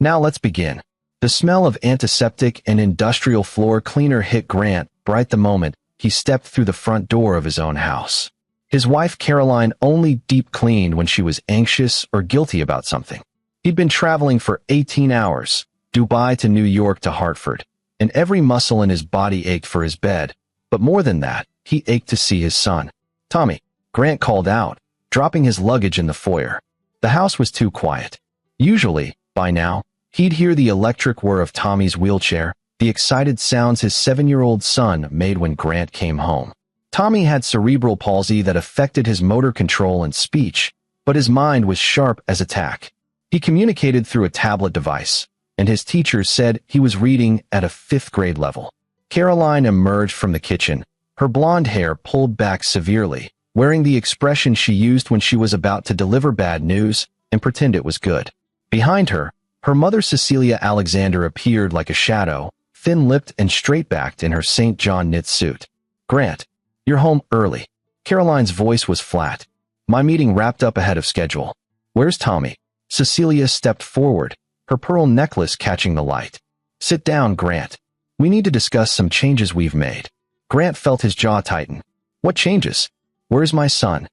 Now let's begin. The smell of antiseptic and industrial floor cleaner hit Grant right the moment he stepped through the front door of his own house. His wife Caroline only deep cleaned when she was anxious or guilty about something. He'd been traveling for 18 hours, Dubai to New York to Hartford, and every muscle in his body ached for his bed. But more than that, he ached to see his son. "Tommy," Grant called out, dropping his luggage in the foyer. The house was too quiet. Usually, by now, he'd hear the electric whir of Tommy's wheelchair, the excited sounds his 7-year-old son made when Grant came home. Tommy had cerebral palsy that affected his motor control and speech, but his mind was sharp as a tack. He communicated through a tablet device, and his teachers said he was reading at a 5th grade level. Caroline emerged from the kitchen, her blonde hair pulled back severely, wearing the expression she used when she was about to deliver bad news and pretend it was good. Behind her, her mother Cecilia Alexander appeared like a shadow, thin-lipped and straight-backed in her St. John knit suit. "Grant, you're home early." Caroline's voice was flat. "My meeting wrapped up ahead of schedule." "Where's Tommy?" Cecilia stepped forward, her pearl necklace catching the light. "Sit down, Grant. We need to discuss some changes we've made." Grant felt his jaw tighten. "What changes? Where's my son?"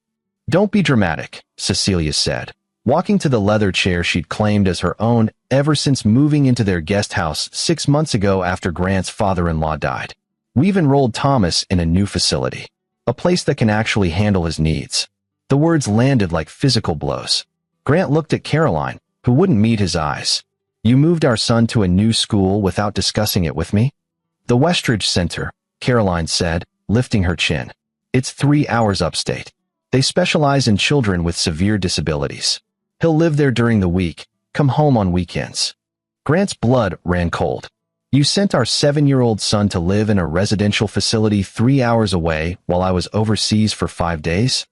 "Don't be dramatic," Cecilia said, walking to the leather chair she'd claimed as her own ever since moving into their guest house 6 months ago after Grant's father-in-law died. "We've enrolled Thomas in a new facility, a place that can actually handle his needs." The words landed like physical blows. Grant looked at Caroline, who wouldn't meet his eyes. "You moved our son to a new school without discussing it with me?" "The Westridge Center," Caroline said, lifting her chin. "It's 3 hours upstate. They specialize in children with severe disabilities. He'll live there during the week, come home on weekends." Grant's blood ran cold. "You sent our 7-year-old son to live in a residential facility 3 hours away while I was overseas for 5 days?"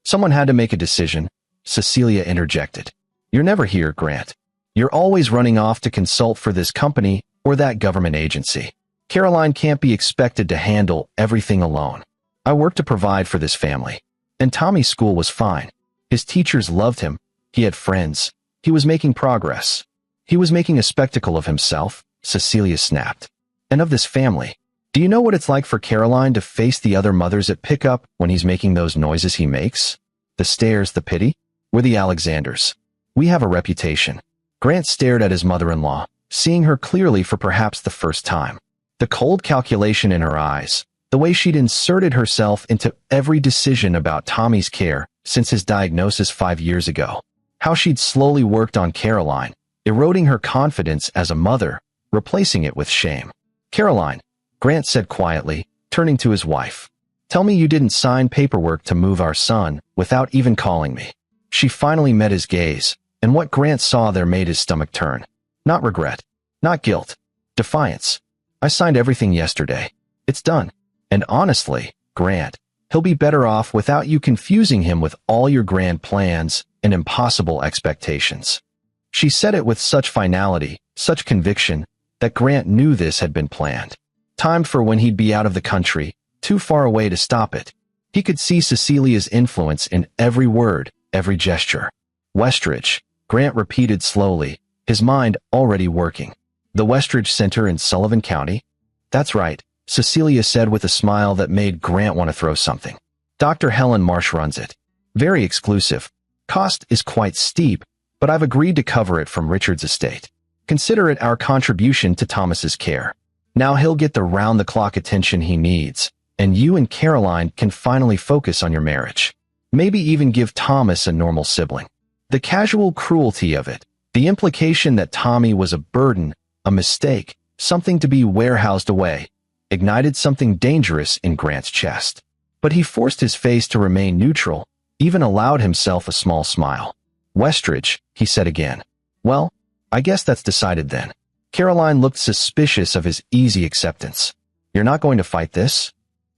"Someone had to make a decision," Cecilia interjected. "You're never here, Grant. You're always running off to consult for this company or that government agency. Caroline can't be expected to handle everything alone. I work to provide for this family." And Tommy's school was fine. His teachers loved him. He had friends. He was making progress. "He was making a spectacle of himself," Cecilia snapped. "And of this family. Do you know what it's like for Caroline to face the other mothers at pickup when he's making those noises he makes? The stares, the pity? We're the Alexanders. We have a reputation." Grant stared at his mother-in-law, seeing her clearly for perhaps the first time. The cold calculation in her eyes, the way she'd inserted herself into every decision about Tommy's care since his diagnosis 5 years ago. How she'd slowly worked on Caroline, eroding her confidence as a mother, replacing it with shame. "Caroline," Grant said quietly, turning to his wife. "Tell me you didn't sign paperwork to move our son without even calling me." She finally met his gaze, and what Grant saw there made his stomach turn. Not regret, not guilt, defiance. "I signed everything yesterday. It's done. And honestly, Grant, he'll be better off without you confusing him with all your grand plans and impossible expectations." She said it with such finality, such conviction, that Grant knew this had been planned. Timed for when he'd be out of the country, too far away to stop it. He could see Cecilia's influence in every word, every gesture. "Westridge," Grant repeated slowly, his mind already working. "The Westridge Center in Sullivan County?" "That's right," Cecilia said with a smile that made Grant want to throw something. "Dr. Helen Marsh runs it. Very exclusive. Cost is quite steep, but I've agreed to cover it from Richard's estate. Consider it our contribution to Thomas's care. Now he'll get the round-the-clock attention he needs, and you and Caroline can finally focus on your marriage. Maybe even give Thomas a normal sibling." The casual cruelty of it, the implication that Tommy was a burden, a mistake, something to be warehoused away, ignited something dangerous in Grant's chest. But he forced his face to remain neutral, even allowed himself a small smile. "Westridge," he said again. "Well, I guess that's decided then." Caroline looked suspicious of his easy acceptance. "You're not going to fight this?"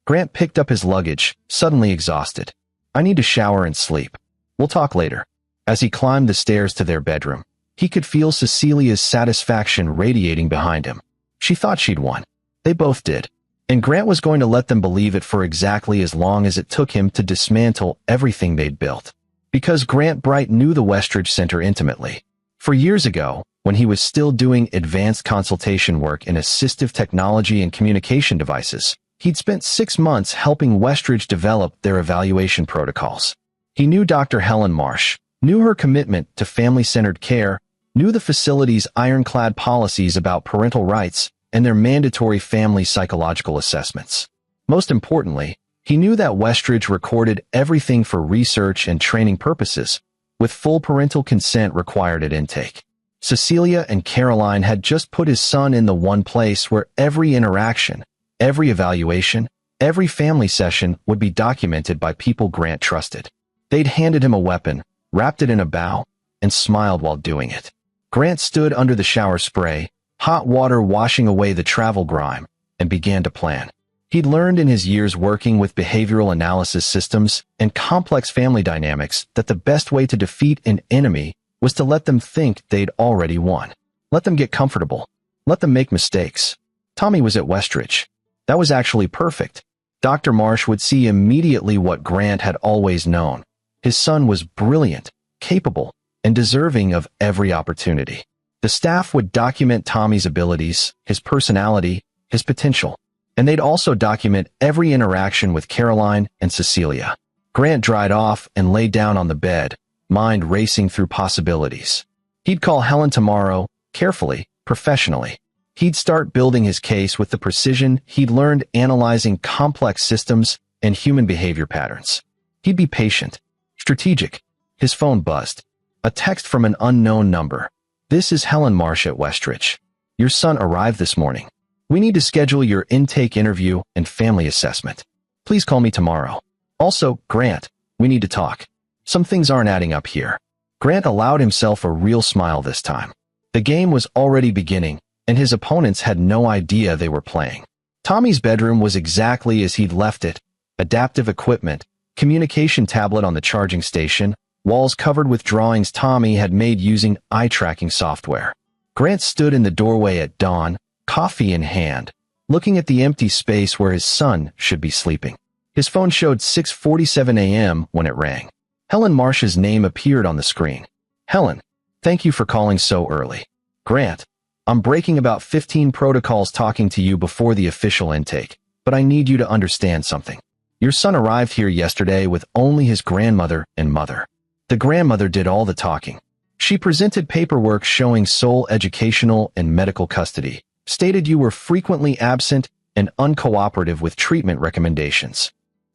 Grant picked up his luggage, suddenly exhausted. "I need to shower and sleep. We'll talk later." As he climbed the stairs to their bedroom, he could feel Cecilia's satisfaction radiating behind him. She thought she'd won. They both did. And Grant was going to let them believe it for exactly as long as it took him to dismantle everything they'd built. Because Grant Bright knew the Westridge Center intimately. For years ago, when he was still doing advanced consultation work in assistive technology and communication devices, he'd spent 6 months helping Westridge develop their evaluation protocols. He knew Dr. Helen Marsh, knew her commitment to family-centered care, knew the facility's ironclad policies about parental rights and their mandatory family psychological assessments. Most importantly, he knew that Westridge recorded everything for research and training purposes, with full parental consent required at intake. Cecilia and Caroline had just put his son in the one place where every interaction, every evaluation, every family session would be documented by people Grant trusted. They'd handed him a weapon, wrapped it in a bow, and smiled while doing it. Grant stood under the shower spray, hot water washing away the travel grime, and began to plan. He'd learned in his years working with behavioral analysis systems and complex family dynamics that the best way to defeat an enemy was to let them think they'd already won. Let them get comfortable. Let them make mistakes. Tommy was at Westridge. That was actually perfect. Dr. Marsh would see immediately what Grant had always known. His son was brilliant, capable, and deserving of every opportunity. The staff would document Tommy's abilities, his personality, his potential, and they'd also document every interaction with Caroline and Cecilia. Grant dried off and lay down on the bed, mind racing through possibilities. He'd call Helen tomorrow, carefully, professionally. He'd start building his case with the precision he'd learned analyzing complex systems and human behavior patterns. He'd be patient, strategic. His phone buzzed. A text from an unknown number. "This is Helen Marsh at Westridge. Your son arrived this morning. We need to schedule your intake interview and family assessment. Please call me tomorrow. Also, Grant, we need to talk. Some things aren't adding up here." Grant allowed himself a real smile this time. The game was already beginning, and his opponents had no idea they were playing. Tommy's bedroom was exactly as he'd left it: adaptive equipment, communication tablet on the charging station, walls covered with drawings Tommy had made using eye-tracking software. Grant stood in the doorway at dawn, coffee in hand, looking at the empty space where his son should be sleeping. His phone showed 6:47 a.m. when it rang. Helen Marsh's name appeared on the screen. "Helen, thank you for calling so early." "Grant, I'm breaking about 15 protocols talking to you before the official intake, but I need you to understand something. Your son arrived here yesterday with only his grandmother and mother. The grandmother did all the talking. She presented paperwork showing sole educational and medical custody, stated you were frequently absent and uncooperative with treatment recommendations."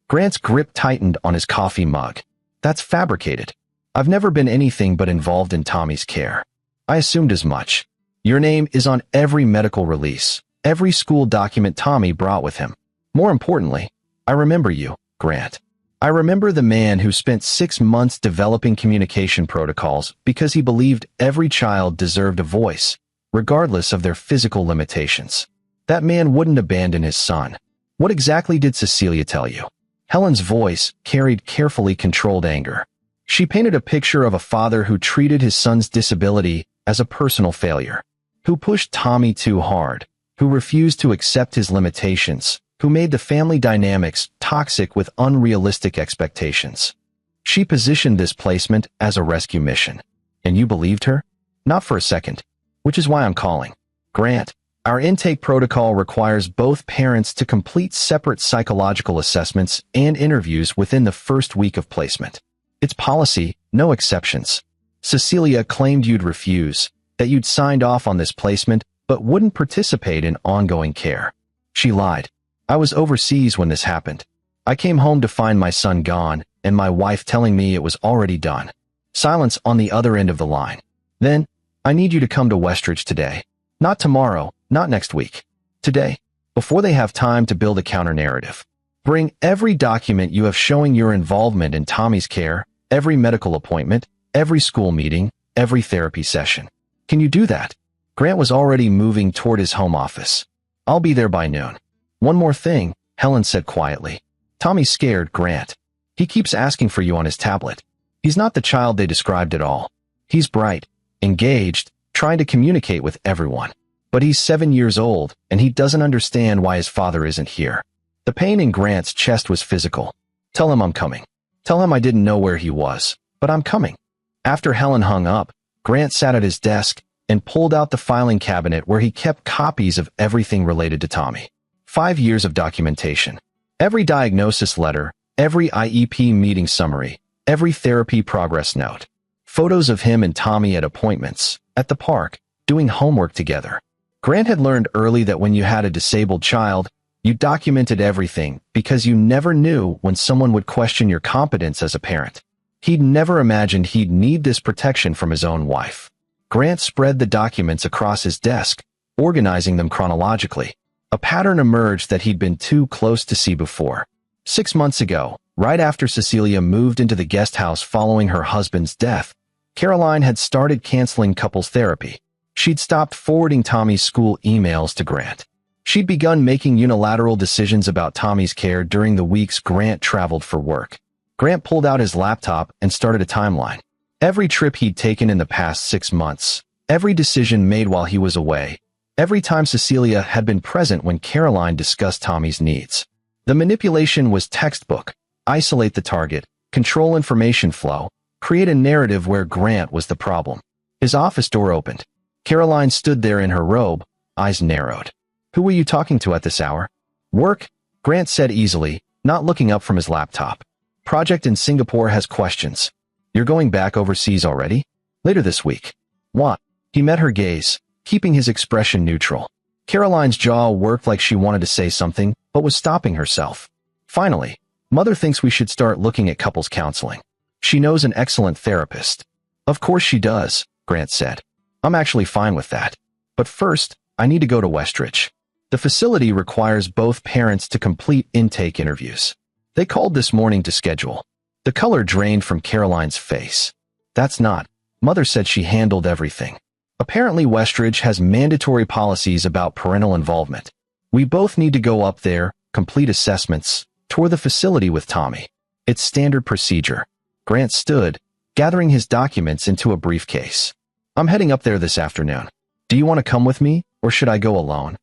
Grant's grip tightened on his coffee mug. "That's fabricated. I've never been anything but involved in Tommy's care. I assumed as much. Your name is on every medical release, every school document Tommy brought with him. More importantly, I remember you, Grant. I remember the man who spent 6 months developing communication protocols because he believed every child deserved a voice, regardless of their physical limitations. That man wouldn't abandon his son. What exactly did Cecilia tell you?" Helen's voice carried carefully controlled anger. She painted a picture of a father who treated his son's disability as a personal failure, who pushed Tommy too hard, who refused to accept his limitations, who made the family dynamics toxic with unrealistic expectations. She positioned this placement as a rescue mission. And you believed her? Not for a second. Which is why I'm calling. Grant, our intake protocol requires both parents to complete separate psychological assessments and interviews within the first week of placement. It's policy, no exceptions. Cecilia claimed you'd refuse, that you'd signed off on this placement but wouldn't participate in ongoing care. She lied. I was overseas when this happened. I came home to find my son gone, and my wife telling me it was already done. Silence on the other end of the line. Then, I need you to come to Westridge today. Not tomorrow, not next week. Today, before they have time to build a counter-narrative. Bring every document you have showing your involvement in Tommy's care, every medical appointment, every school meeting, every therapy session. Can you do that?" Grant was already moving toward his home office. "I'll be there by noon." "One more thing," Helen said quietly. "Tommy's scared, Grant. He keeps asking for you on his tablet. He's not the child they described at all. He's bright, engaged, trying to communicate with everyone. But he's 7 years old, and he doesn't understand why his father isn't here." The pain in Grant's chest was physical. "Tell him I'm coming. Tell him I didn't know where he was, but I'm coming." After Helen hung up, Grant sat at his desk and pulled out the filing cabinet where he kept copies of everything related to Tommy. 5 years of documentation. Every diagnosis letter, every IEP meeting summary, every therapy progress note. Photos of him and Tommy at appointments, at the park, doing homework together. Grant had learned early that when you had a disabled child, you documented everything because you never knew when someone would question your competence as a parent. He'd never imagined he'd need this protection from his own wife. Grant spread the documents across his desk, organizing them chronologically. A pattern emerged that he'd been too close to see before. 6 months ago, right after Cecilia moved into the guest house following her husband's death, Caroline had started canceling couples therapy. She'd stopped forwarding Tommy's school emails to Grant. She'd begun making unilateral decisions about Tommy's care during the weeks Grant traveled for work. Grant pulled out his laptop and started a timeline. Every trip he'd taken in the past 6 months, every decision made while he was away, every time Cecilia had been present when Caroline discussed Tommy's needs. The manipulation was textbook. Isolate the target, control information flow, create a narrative where Grant was the problem. His office door opened. Caroline stood there in her robe, eyes narrowed. "Who were you talking to at this hour?" "Work," Grant said easily, not looking up from his laptop. "Project in Singapore has questions." "You're going back overseas already?" "Later this week." "What?" He met her gaze, keeping his expression neutral. Caroline's jaw worked like she wanted to say something, but was stopping herself. "Finally, Mother thinks we should start looking at couples counseling. She knows an excellent therapist." "Of course she does," Grant said. "I'm actually fine with that. But first, I need to go to Westridge. The facility requires both parents to complete intake interviews. They called this morning to schedule." The color drained from Caroline's face. "That's not. Mother said she handled everything. Apparently Westridge has mandatory policies about parental involvement. We both need to go up there, complete assessments, tour the facility with Tommy. It's standard procedure." Grant stood, gathering his documents into a briefcase. "I'm heading up there this afternoon. Do you want to come with me, or should I go alone?"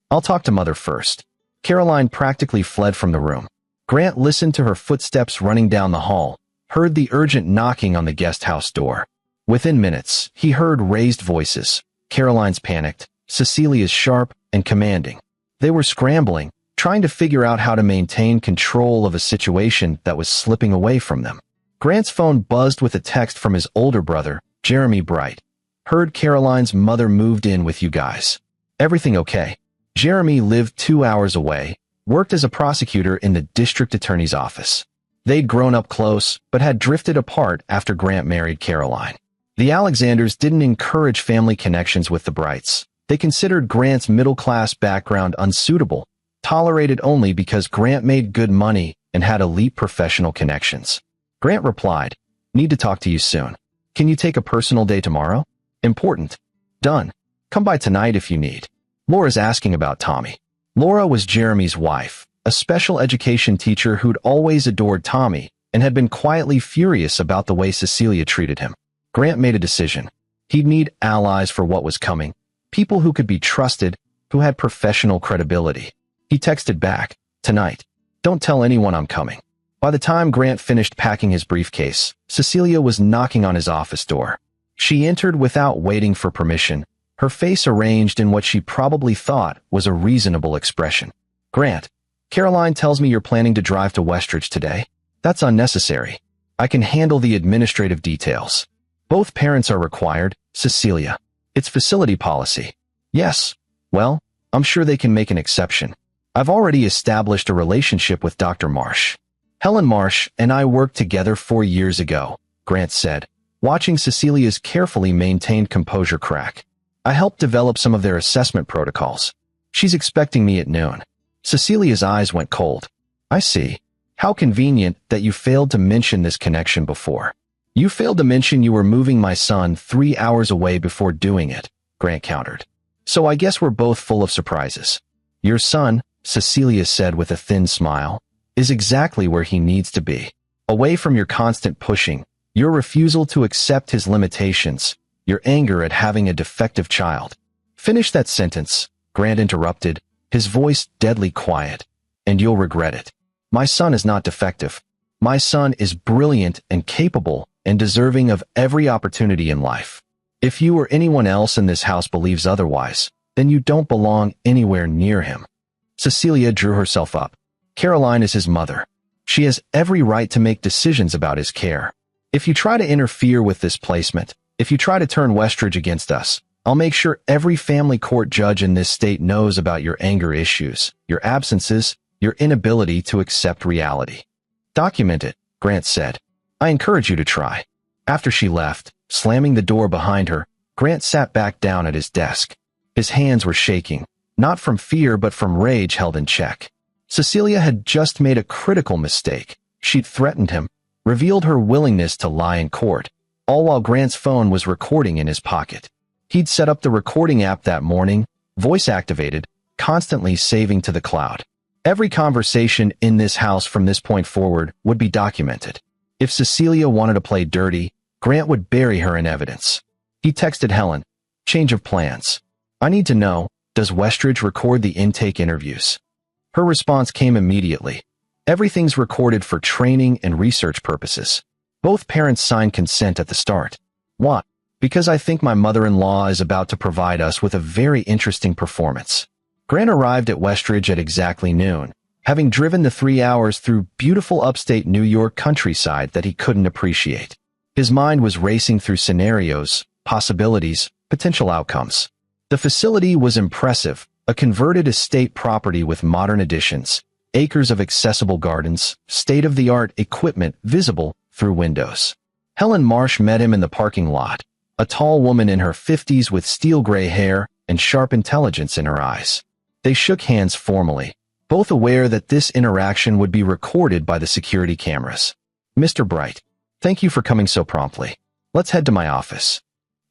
"I'll talk to Mother first." Caroline practically fled from the room. Grant listened to her footsteps running down the hall, heard the urgent knocking on the guest house door. Within minutes, he heard raised voices. Caroline's panicked, Cecilia's sharp and commanding. They were scrambling, trying to figure out how to maintain control of a situation that was slipping away from them. Grant's phone buzzed with a text from his older brother, Jeremy Bright. "Heard Caroline's mother moved in with you guys. Everything okay?" Jeremy lived 2 hours away, worked as a prosecutor in the district attorney's office. They'd grown up close, but had drifted apart after Grant married Caroline. The Alexanders didn't encourage family connections with the Brights. They considered Grant's middle-class background unsuitable, tolerated only because Grant made good money and had elite professional connections. Grant replied, "Need to talk to you soon. Can you take a personal day tomorrow? Important. Done. Come by tonight if you need." Laura's asking about Tommy. Laura was Jeremy's wife, a special education teacher who'd always adored Tommy and had been quietly furious about the way Cecilia treated him. Grant made a decision. He'd need allies for what was coming, people who could be trusted, who had professional credibility. He texted back, "Tonight. Don't tell anyone I'm coming." By the time Grant finished packing his briefcase, Cecilia was knocking on his office door. She entered without waiting for permission, her face arranged in what she probably thought was a reasonable expression. "Grant, Caroline tells me you're planning to drive to Westridge today. That's unnecessary. I can handle the administrative details. Both parents are required, Cecilia. It's facility policy." "Yes. Well, I'm sure they can make an exception. I've already established a relationship with Dr. Marsh. Helen Marsh and I worked together 4 years ago," Grant said, watching Cecilia's carefully maintained composure crack. "I helped develop some of their assessment protocols. She's expecting me at noon." Cecilia's eyes went cold. "I see. How convenient that you failed to mention this connection before." "You failed to mention you were moving my son 3 hours away before doing it," Grant countered. "So I guess we're both full of surprises." "Your son," Cecilia said with a thin smile, "is exactly where he needs to be. Away from your constant pushing, your refusal to accept his limitations, your anger at having a defective child." "Finish that sentence," Grant interrupted, his voice deadly quiet. "And you'll regret it. My son is not defective. My son is brilliant and capable and deserving of every opportunity in life. If you or anyone else in this house believes otherwise, then you don't belong anywhere near him. Cecilia drew herself up. Caroline is his mother. She has every right to make decisions about his care. If you try to interfere with this placement, if you try to turn Westridge against us, I'll make sure every family court judge in this state knows about your anger issues, your absences, your inability to accept reality. Document it, Grant said. I encourage you to try. After she left, slamming the door behind her, Grant sat back down at his desk. His hands were shaking, not from fear but from rage held in check. Cecilia had just made a critical mistake. She'd threatened him, revealed her willingness to lie in court, all while Grant's phone was recording in his pocket. He'd set up the recording app that morning, voice-activated, constantly saving to the cloud. Every conversation in this house from this point forward would be documented. If Cecilia wanted to play dirty, Grant would bury her in evidence. He texted Helen, "Change of plans. I need to know, does Westridge record the intake interviews?" Her response came immediately. "Everything's recorded for training and research purposes." Both parents signed consent at the start. What? Because I think my mother-in-law is about to provide us with a very interesting performance. Grant arrived at Westridge at exactly noon, having driven the 3 hours through beautiful upstate New York countryside that he couldn't appreciate. His mind was racing through scenarios, possibilities, potential outcomes. The facility was impressive, a converted estate property with modern additions, acres of accessible gardens, state-of-the-art equipment visible through windows. Helen Marsh met him in the parking lot, a tall woman in her 50s with steel-gray hair and sharp intelligence in her eyes. They shook hands formally, both aware that this interaction would be recorded by the security cameras. "Mr. Bright, thank you for coming so promptly. Let's head to my office."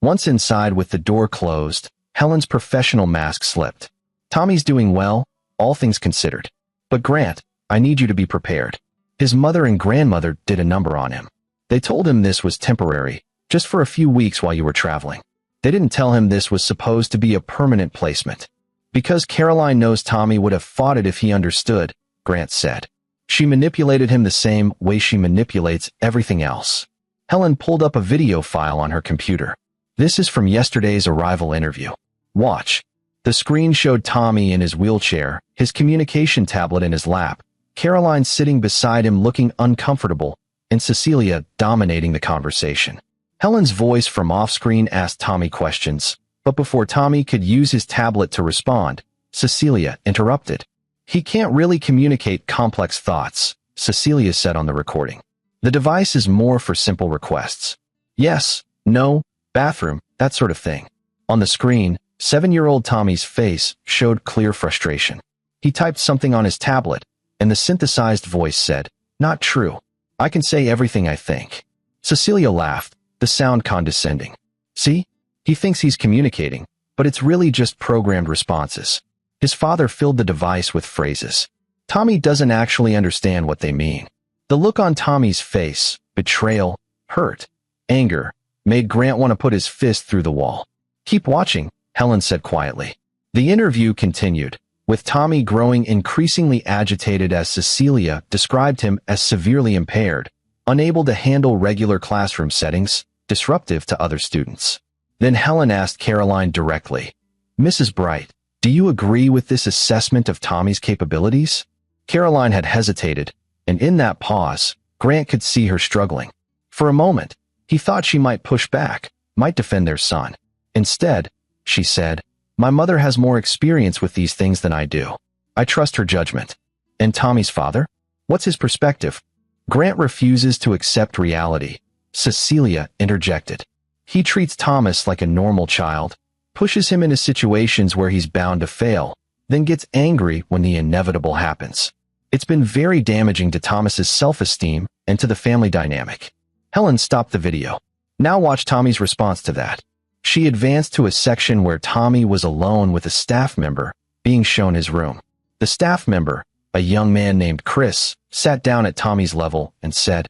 Once inside with the door closed, Helen's professional mask slipped. "Tommy's doing well, all things considered. But Grant, I need you to be prepared. His mother and grandmother did a number on him. They told him this was temporary, just for a few weeks while you were traveling. They didn't tell him this was supposed to be a permanent placement. Because Caroline knows Tommy would have fought it if he understood," Grant said. "She manipulated him the same way she manipulates everything else." Helen pulled up a video file on her computer. "This is from yesterday's arrival interview. Watch." The screen showed Tommy in his wheelchair, his communication tablet in his lap, Caroline sitting beside him looking uncomfortable, and Cecilia dominating the conversation. Helen's voice from off-screen asked Tommy questions, but before Tommy could use his tablet to respond, Cecilia interrupted. "He can't really communicate complex thoughts," Cecilia said on the recording. "The device is more for simple requests. Yes, no, bathroom, that sort of thing." On the screen, 7-year-old Tommy's face showed clear frustration. He typed something on his tablet, and the synthesized voice said, "Not true. I can say everything I think." Cecilia laughed, the sound condescending. "See? He thinks he's communicating, but it's really just programmed responses." His father filled the device with phrases. Tommy doesn't actually understand what they mean. The look on Tommy's face, betrayal, hurt, anger, made Grant want to put his fist through the wall. "Keep watching," Helen said quietly. The interview continued, with Tommy growing increasingly agitated as Cecilia described him as severely impaired, unable to handle regular classroom settings, disruptive to other students. Then Helen asked Caroline directly, "Mrs. Bright, do you agree with this assessment of Tommy's capabilities?" Caroline had hesitated, and in that pause, Grant could see her struggling. For a moment, he thought she might push back, might defend their son. Instead, she said, "My mother has more experience with these things than I do. I trust her judgment." "And Tommy's father? What's his perspective?" "Grant refuses to accept reality," Cecilia interjected. "He treats Thomas like a normal child, pushes him into situations where he's bound to fail, then gets angry when the inevitable happens. It's been very damaging to Thomas's self-esteem and to the family dynamic." Helen stopped the video. "Now watch Tommy's response to that." She advanced to a section where Tommy was alone with a staff member, being shown his room. The staff member, a young man named Chris, sat down at Tommy's level and said,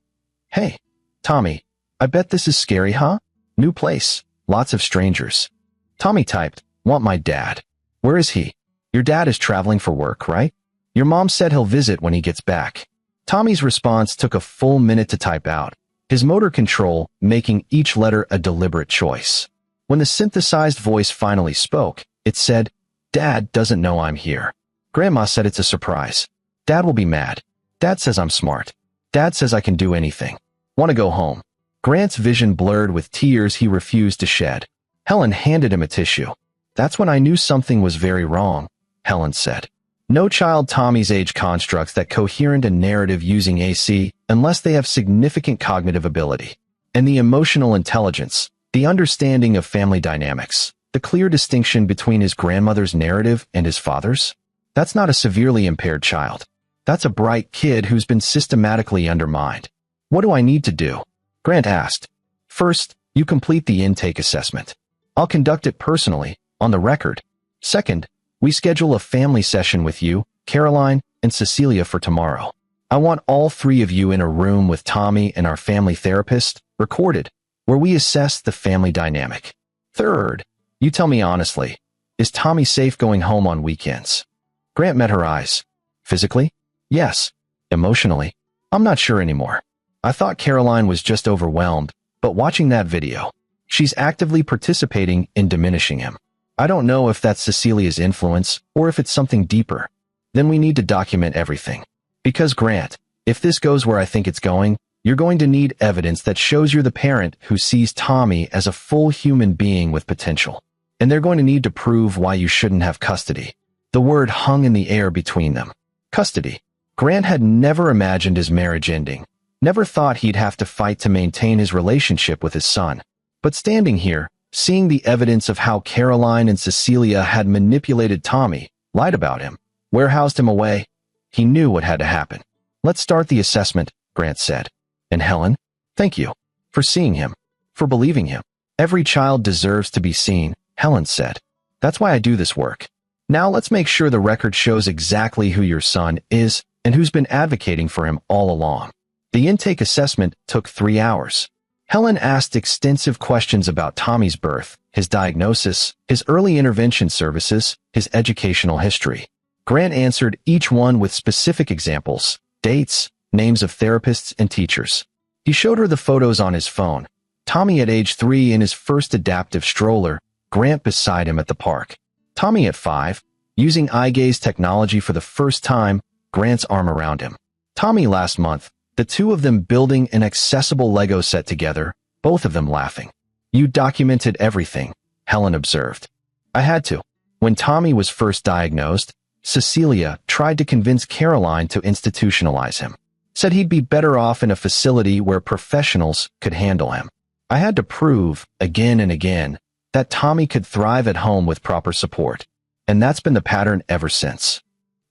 "Hey, Tommy, I bet this is scary, huh? New place, lots of strangers." Tommy typed, "Want my dad. Where is he? Your dad is traveling for work, right? Your mom said he'll visit when he gets back." Tommy's response took a full minute to type out, his motor control making each letter a deliberate choice. When the synthesized voice finally spoke, it said, "Dad doesn't know I'm here." Grandma said it's a surprise. Dad will be mad. Dad says I'm smart. Dad says I can do anything. Want to go home. Grant's vision blurred with tears he refused to shed. Helen handed him a tissue. That's when I knew something was very wrong, Helen said. No child Tommy's age constructs that coherent a narrative using AC unless they have significant cognitive ability. And the emotional intelligence, the understanding of family dynamics, the clear distinction between his grandmother's narrative and his father's? That's not a severely impaired child. That's a bright kid who's been systematically undermined. What do I need to do? Grant asked. First, you complete the intake assessment. I'll conduct it personally, on the record. Second, we schedule a family session with you, Caroline, and Cecilia for tomorrow. I want all three of you in a room with Tommy and our family therapist, recorded, where we assess the family dynamic. Third, you tell me honestly, is Tommy safe going home on weekends? Grant met her eyes. Physically? Yes. Emotionally? I'm not sure anymore. I thought Caroline was just overwhelmed, but watching that video, she's actively participating in diminishing him. I don't know if that's Cecilia's influence or if it's something deeper. Then we need to document everything. Because Grant, if this goes where I think it's going, you're going to need evidence that shows you're the parent who sees Tommy as a full human being with potential. And they're going to need to prove why you shouldn't have custody. The word hung in the air between them. Custody. Grant had never imagined his marriage ending, never thought he'd have to fight to maintain his relationship with his son. But standing here, seeing the evidence of how Caroline and Cecilia had manipulated Tommy, lied about him, warehoused him away, he knew what had to happen. Let's start the assessment, Grant said. And Helen, thank you. For seeing him. For believing him. Every child deserves to be seen, Helen said. That's why I do this work. Now let's make sure the record shows exactly who your son is and who's been advocating for him all along. The intake assessment took 3 hours. Helen asked extensive questions about Tommy's birth, his diagnosis, his early intervention services, his educational history. Grant answered each one with specific examples, dates, names of therapists and teachers. He showed her the photos on his phone. Tommy at age 3 in his first adaptive stroller, Grant beside him at the park. Tommy at 5, using eye gaze technology for the first time, Grant's arm around him. Tommy last month, the two of them building an accessible Lego set together, both of them laughing. You documented everything, Helen observed. I had to. When Tommy was first diagnosed, Cecilia tried to convince Caroline to institutionalize him. Said he'd be better off in a facility where professionals could handle him. I had to prove, again and again, that Tommy could thrive at home with proper support. And that's been the pattern ever since.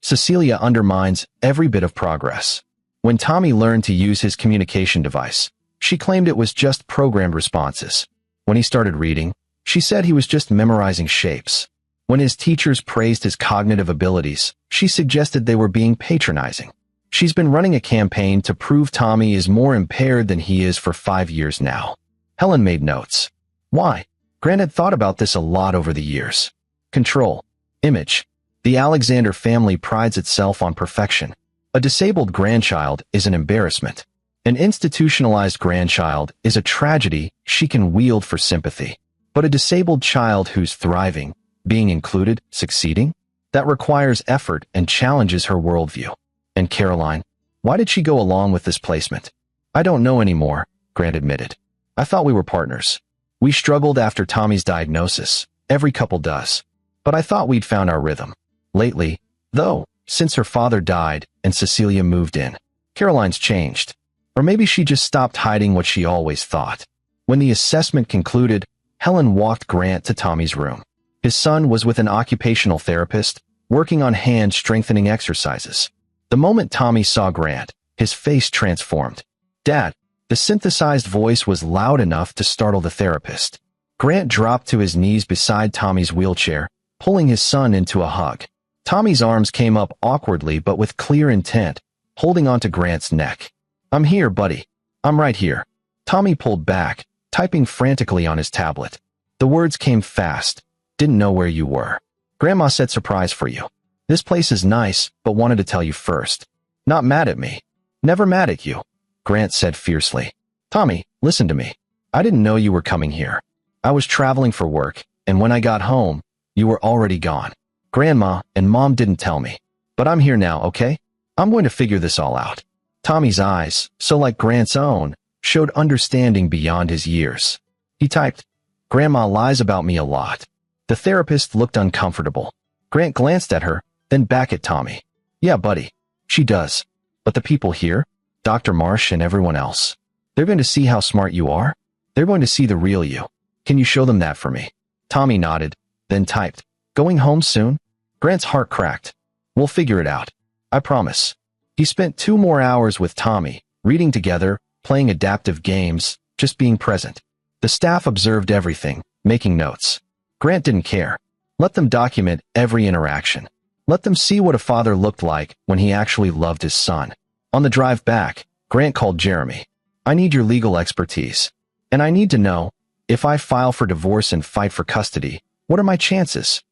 Cecilia undermines every bit of progress. When Tommy learned to use his communication device, she claimed it was just programmed responses. When he started reading, she said he was just memorizing shapes. When his teachers praised his cognitive abilities, she suggested they were being patronizing. She's been running a campaign to prove Tommy is more impaired than he is for 5 years now. Helen made notes. Why? Grant had thought about this a lot over the years. Control. Image. The Alexander family prides itself on perfection. A disabled grandchild is an embarrassment. An institutionalized grandchild is a tragedy she can wield for sympathy. But a disabled child who's thriving, being included, succeeding, that requires effort and challenges her worldview. And Caroline, why did she go along with this placement? I don't know anymore, Grant admitted. I thought we were partners. We struggled after Tommy's diagnosis. Every couple does. But I thought we'd found our rhythm. Lately, though, since her father died and Cecilia moved in, Caroline's changed. Or maybe she just stopped hiding what she always thought. When the assessment concluded, Helen walked Grant to Tommy's room. His son was with an occupational therapist, working on hand strengthening exercises. The moment Tommy saw Grant, his face transformed. Dad, the synthesized voice was loud enough to startle the therapist. Grant dropped to his knees beside Tommy's wheelchair, pulling his son into a hug. Tommy's arms came up awkwardly but with clear intent, holding onto Grant's neck. I'm here, buddy. I'm right here. Tommy pulled back, typing frantically on his tablet. The words came fast. Didn't know where you were. Grandma said surprise for you. This place is nice, but wanted to tell you first. Not mad at me. Never mad at you, Grant said fiercely. Tommy, listen to me. I didn't know you were coming here. I was traveling for work, and when I got home, you were already gone. Grandma and Mom didn't tell me. But I'm here now, okay? I'm going to figure this all out." Tommy's eyes, so like Grant's own, showed understanding beyond his years. He typed, "Grandma lies about me a lot." The therapist looked uncomfortable. Grant glanced at her, then back at Tommy. "Yeah, buddy, she does. But the people here, Dr. Marsh and everyone else, they're going to see how smart you are. They're going to see the real you. Can you show them that for me?" Tommy nodded, then typed, "Going home soon?" Grant's heart cracked. "We'll figure it out. I promise." He spent 2 more hours with Tommy, reading together, playing adaptive games, just being present. The staff observed everything, making notes. Grant didn't care. Let them document every interaction. Let them see what a father looked like when he actually loved his son. On the drive back, Grant called Jeremy. "I need your legal expertise. And I need to know, if I file for divorce and fight for custody, what are my chances?"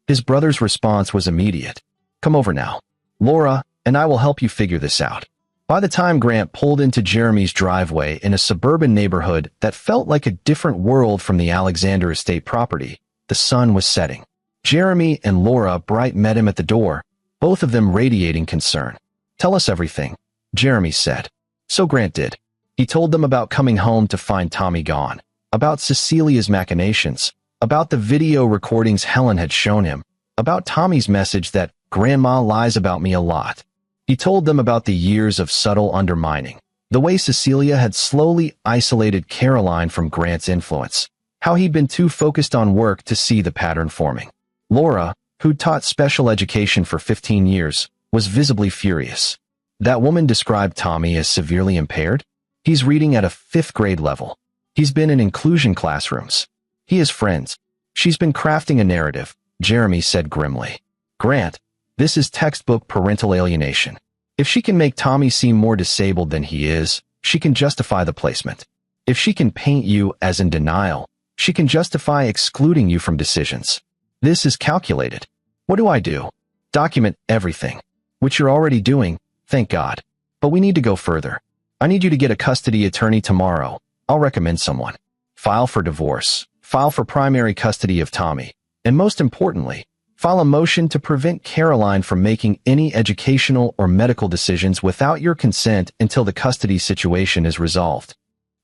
His brother's response was immediate. "Come over now, Laura, and I will help you figure this out." By the time Grant pulled into Jeremy's driveway in a suburban neighborhood that felt like a different world from the Alexander estate property, the sun was setting. Jeremy and Laura Bright met him at the door, both of them radiating concern. "Tell us everything," Jeremy said. So Grant did. He told them about coming home to find Tommy gone, about Cecilia's machinations, about the video recordings Helen had shown him, about Tommy's message that "Grandma lies about me a lot." He told them about the years of subtle undermining, the way Cecilia had slowly isolated Caroline from Grant's influence, how he'd been too focused on work to see the pattern forming. Laura, who'd taught special education for 15 years, was visibly furious. That woman described Tommy as severely impaired. He's reading at a 5th grade level. He's been in inclusion classrooms. He has friends. She's been crafting a narrative, Jeremy said grimly. "Grant, this is textbook parental alienation. If she can make Tommy seem more disabled than he is, she can justify the placement. If she can paint you as in denial, she can justify excluding you from decisions. This is calculated. What do I do? Document everything. Which you're already doing, thank God. But we need to go further. I need you to get a custody attorney tomorrow. I'll recommend someone. File for divorce. File for primary custody of Tommy. And most importantly, file a motion to prevent Caroline from making any educational or medical decisions without your consent until the custody situation is resolved."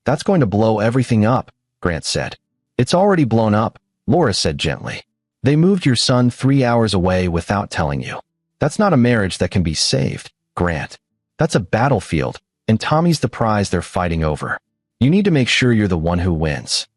"That's going to blow everything up," Grant said. "It's already blown up," Laura said gently. "They moved your son 3 hours away without telling you. That's not a marriage that can be saved, Grant. That's a battlefield, and Tommy's the prize they're fighting over. You need to make sure you're the one who wins."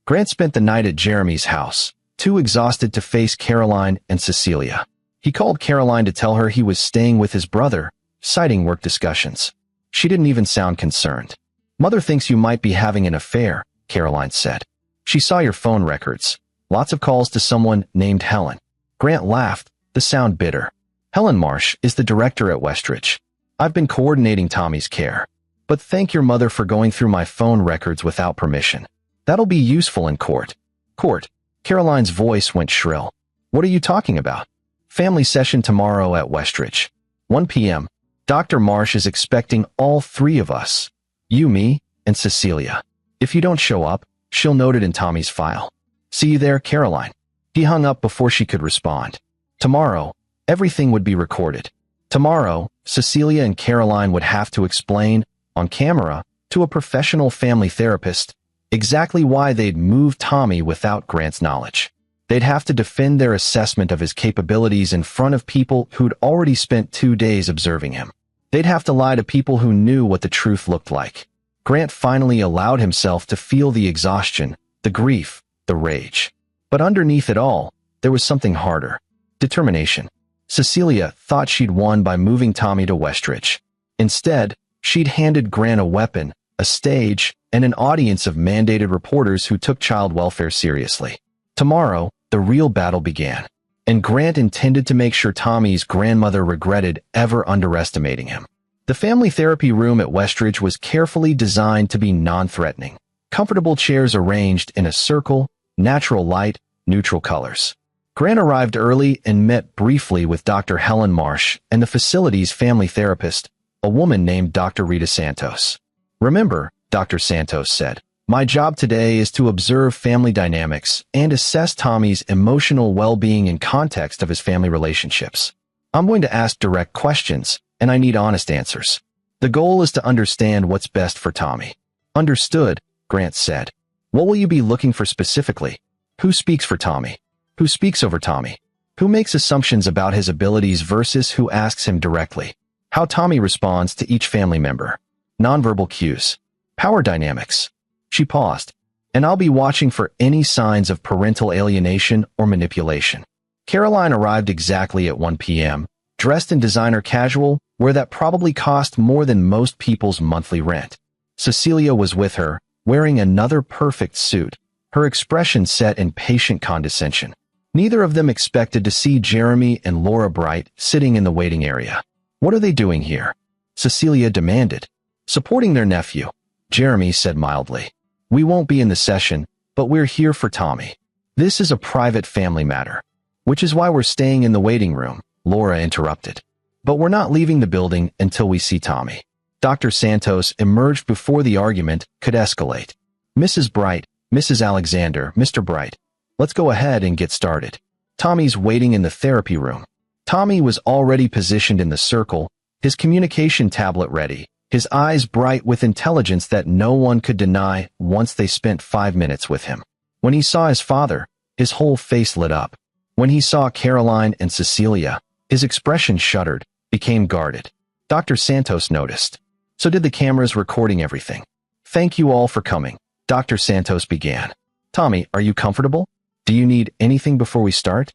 Grant spent the night at Jeremy's house, too exhausted to face Caroline and Cecilia. He called Caroline to tell her he was staying with his brother, citing work discussions. She didn't even sound concerned. "Mother thinks you might be having an affair," Caroline said. "She saw your phone records. Lots of calls to someone named Helen." Grant laughed, the sound bitter. "Helen Marsh is the director at Westridge. I've been coordinating Tommy's care. But thank your mother for going through my phone records without permission. That'll be useful in court." "Court?" Caroline's voice went shrill. "What are you talking about?" "Family session tomorrow at Westridge. 1 p.m. Dr. Marsh is expecting all 3 of us. You, me, and Cecilia. If you don't show up, she'll note it in Tommy's file. See you there, Caroline." He hung up before she could respond. Tomorrow, everything would be recorded. Tomorrow, Cecilia and Caroline would have to explain, on camera, to a professional family therapist, exactly why they'd moved Tommy without Grant's knowledge. They'd have to defend their assessment of his capabilities in front of people who'd already spent 2 days observing him. They'd have to lie to people who knew what the truth looked like. Grant finally allowed himself to feel the exhaustion, the grief, the rage. But underneath it all, there was something harder. Determination. Cecilia thought she'd won by moving Tommy to Westridge. Instead, she'd handed Grant a weapon, a stage, and an audience of mandated reporters who took child welfare seriously. Tomorrow, the real battle began, and Grant intended to make sure Tommy's grandmother regretted ever underestimating him. The family therapy room at Westridge was carefully designed to be non-threatening. Comfortable chairs arranged in a circle, natural light, neutral colors. Grant arrived early and met briefly with Dr. Helen Marsh and the facility's family therapist, a woman named Dr. Rita Santos. "Remember," Dr. Santos said, My job today is to observe family dynamics and assess Tommy's emotional well-being in context of his family relationships. I'm going to ask direct questions, and I need honest answers. The goal is to understand what's best for Tommy. Understood, Grant said. What will you be looking for specifically? Who speaks for Tommy? Who speaks over Tommy? Who makes assumptions about his abilities versus who asks him directly? How Tommy responds to each family member. Nonverbal cues. Power dynamics. She paused. And I'll be watching for any signs of parental alienation or manipulation. Caroline arrived exactly at 1 p.m., dressed in designer casual, where that probably cost more than most people's monthly rent. Cecilia was with her, wearing another perfect suit, her expression set in patient condescension. Neither of them expected to see Jeremy and Laura Bright sitting in the waiting area. What are they doing here? Cecilia demanded. Supporting their nephew, Jeremy said mildly. We won't be in the session, but we're here for Tommy. This is a private family matter. Which is why we're staying in the waiting room, Laura interrupted. But we're not leaving the building until we see Tommy. Dr. Santos emerged before the argument could escalate. Mrs. Bright, Mrs. Alexander, Mr. Bright, let's go ahead and get started. Tommy's waiting in the therapy room. Tommy was already positioned in the circle, his communication tablet ready, his eyes bright with intelligence that no one could deny once they spent 5 minutes with him. When he saw his father, his whole face lit up. When he saw Caroline and Cecilia, his expression shuddered, became guarded. Dr. Santos noticed. So did the cameras recording everything. Thank you all for coming, Dr. Santos began. Tommy, are you comfortable? Do you need anything before we start?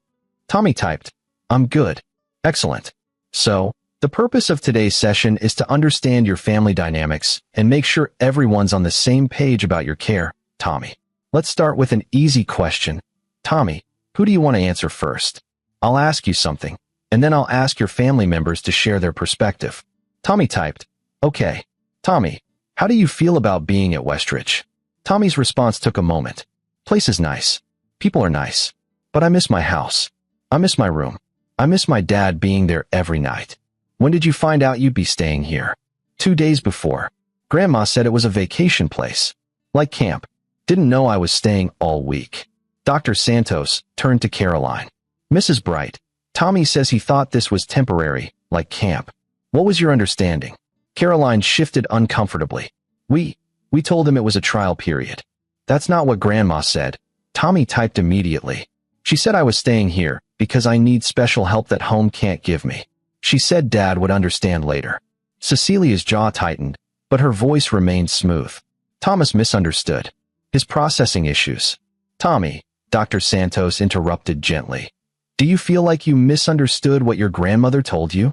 Tommy typed, I'm good. Excellent. So, the purpose of today's session is to understand your family dynamics and make sure everyone's on the same page about your care, Tommy. Let's start with an easy question. Tommy, who do you want to answer first? I'll ask you something, and then I'll ask your family members to share their perspective. Tommy typed, okay. Tommy, how do you feel about being at Westridge? Tommy's response took a moment. Place is nice. People are nice. But I miss my house. I miss my room. I miss my dad being there every night. When did you find out you'd be staying here? 2 days before. Grandma said it was a vacation place. Like camp. Didn't know I was staying all week. Dr. Santos turned to Caroline. Mrs. Bright, Tommy says he thought this was temporary, like camp. What was your understanding? Caroline shifted uncomfortably. We told him it was a trial period. That's not what Grandma said. Tommy typed immediately. She said I was staying here because I need special help that home can't give me. She said Dad would understand later. Cecilia's jaw tightened, but her voice remained smooth. Thomas misunderstood. His processing issues. Tommy, Dr. Santos interrupted gently. Do you feel like you misunderstood what your grandmother told you?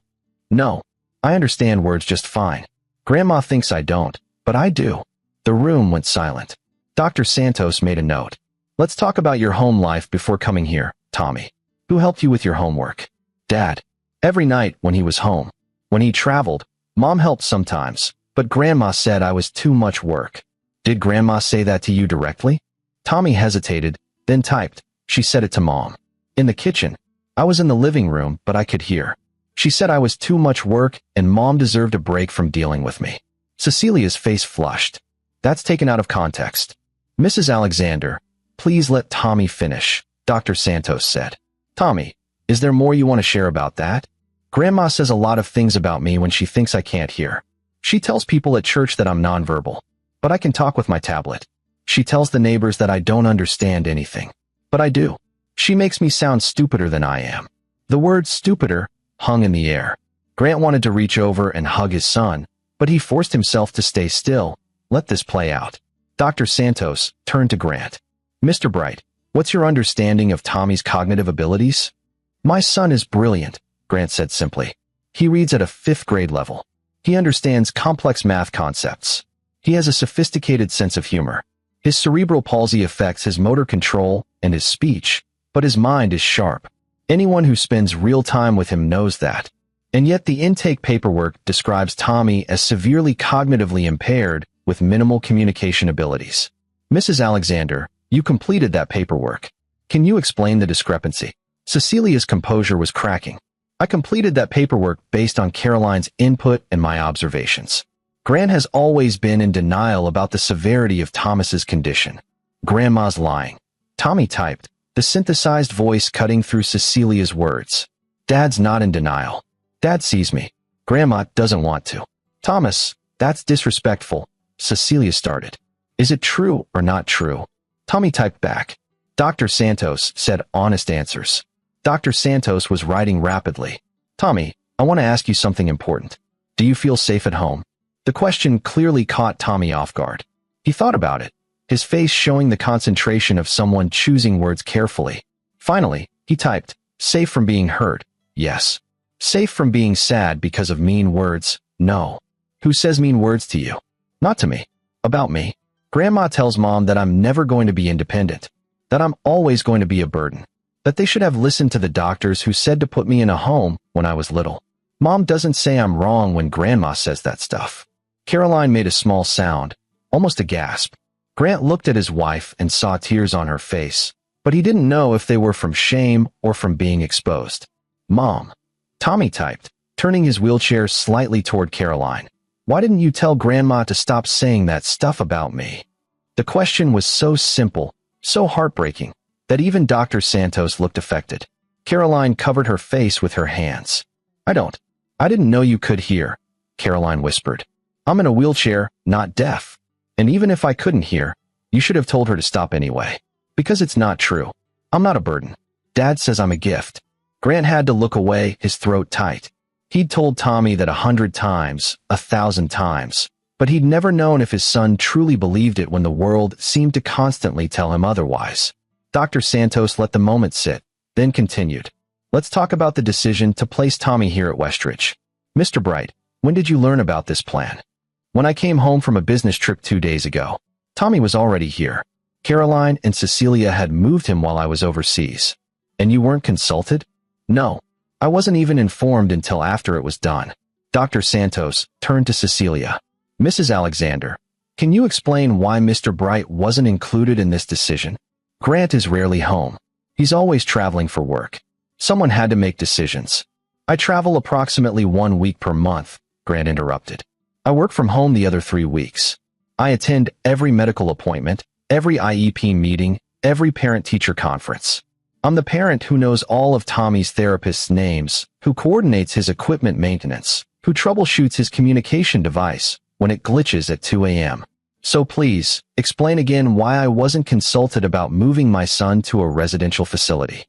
No. I understand words just fine. Grandma thinks I don't, but I do. The room went silent. Dr. Santos made a note. Let's talk about your home life before coming here, Tommy. Who helped you with your homework? Dad. Every night when he was home. When he traveled, Mom helped sometimes, but Grandma said I was too much work. Did Grandma say that to you directly? Tommy hesitated, then typed. She said it to Mom. In the kitchen. I was in the living room, but I could hear. She said I was too much work and Mom deserved a break from dealing with me. Cecilia's face flushed. That's taken out of context. Mrs. Alexander, please let Tommy finish, Dr. Santos said. Tommy, is there more you want to share about that? Grandma says a lot of things about me when she thinks I can't hear. She tells people at church that I'm nonverbal, but I can talk with my tablet. She tells the neighbors that I don't understand anything, but I do. She makes me sound stupider than I am. The word stupider hung in the air. Grant wanted to reach over and hug his son, but he forced himself to stay still. Let this play out. Dr. Santos turned to Grant. Mr. Bright, what's your understanding of Tommy's cognitive abilities? My son is brilliant, Grant said simply. He reads at a 5th grade level. He understands complex math concepts. He has a sophisticated sense of humor. His cerebral palsy affects his motor control and his speech, but his mind is sharp. Anyone who spends real time with him knows that. And yet the intake paperwork describes Tommy as severely cognitively impaired with minimal communication abilities. Mrs. Alexander, you completed that paperwork. Can you explain the discrepancy? Cecilia's composure was cracking. I completed that paperwork based on Caroline's input and my observations. Grant has always been in denial about the severity of Thomas's condition. Grandma's lying. Tommy typed, the synthesized voice cutting through Cecilia's words. Dad's not in denial. Dad sees me. Grandma doesn't want to. Thomas, that's disrespectful. Cecilia started. Is it true or not true? Tommy typed back. Dr. Santos said honest answers. Dr. Santos was writing rapidly. Tommy, I want to ask you something important. Do you feel safe at home? The question clearly caught Tommy off guard. He thought about it, his face showing the concentration of someone choosing words carefully. Finally, he typed, safe from being hurt, yes. Safe from being sad because of mean words, no. Who says mean words to you? Not to me. About me. Grandma tells Mom that I'm never going to be independent, that I'm always going to be a burden, that they should have listened to the doctors who said to put me in a home when I was little. Mom doesn't say I'm wrong when Grandma says that stuff. Caroline made a small sound, almost a gasp. Grant looked at his wife and saw tears on her face, but he didn't know if they were from shame or from being exposed. Mom. Tommy typed, turning his wheelchair slightly toward Caroline. Why didn't you tell Grandma to stop saying that stuff about me? The question was so simple, so heartbreaking, that even Dr. Santos looked affected. Caroline covered her face with her hands. I didn't know you could hear, Caroline whispered. I'm in a wheelchair, not deaf. And even if I couldn't hear, you should have told her to stop anyway. Because it's not true. I'm not a burden. Dad says I'm a gift. Grant had to look away, his throat tight. He'd told Tommy that 100 times, 1,000 times, but he'd never known if his son truly believed it when the world seemed to constantly tell him otherwise. Dr. Santos let the moment sit, then continued. Let's talk about the decision to place Tommy here at Westridge. Mr. Bright, when did you learn about this plan? When I came home from a business trip 2 days ago. Tommy was already here. Caroline and Cecilia had moved him while I was overseas. And you weren't consulted? No. I wasn't even informed until after it was done. Dr. Santos turned to Cecilia. Mrs. Alexander, can you explain why Mr. Bright wasn't included in this decision? Grant is rarely home. He's always traveling for work. Someone had to make decisions. I travel approximately 1 week per month, Grant interrupted. I work from home the other 3 weeks. I attend every medical appointment, every IEP meeting, every parent-teacher conference. I'm the parent who knows all of Tommy's therapist's names, who coordinates his equipment maintenance, who troubleshoots his communication device when it glitches at 2 a.m. So please, explain again why I wasn't consulted about moving my son to a residential facility.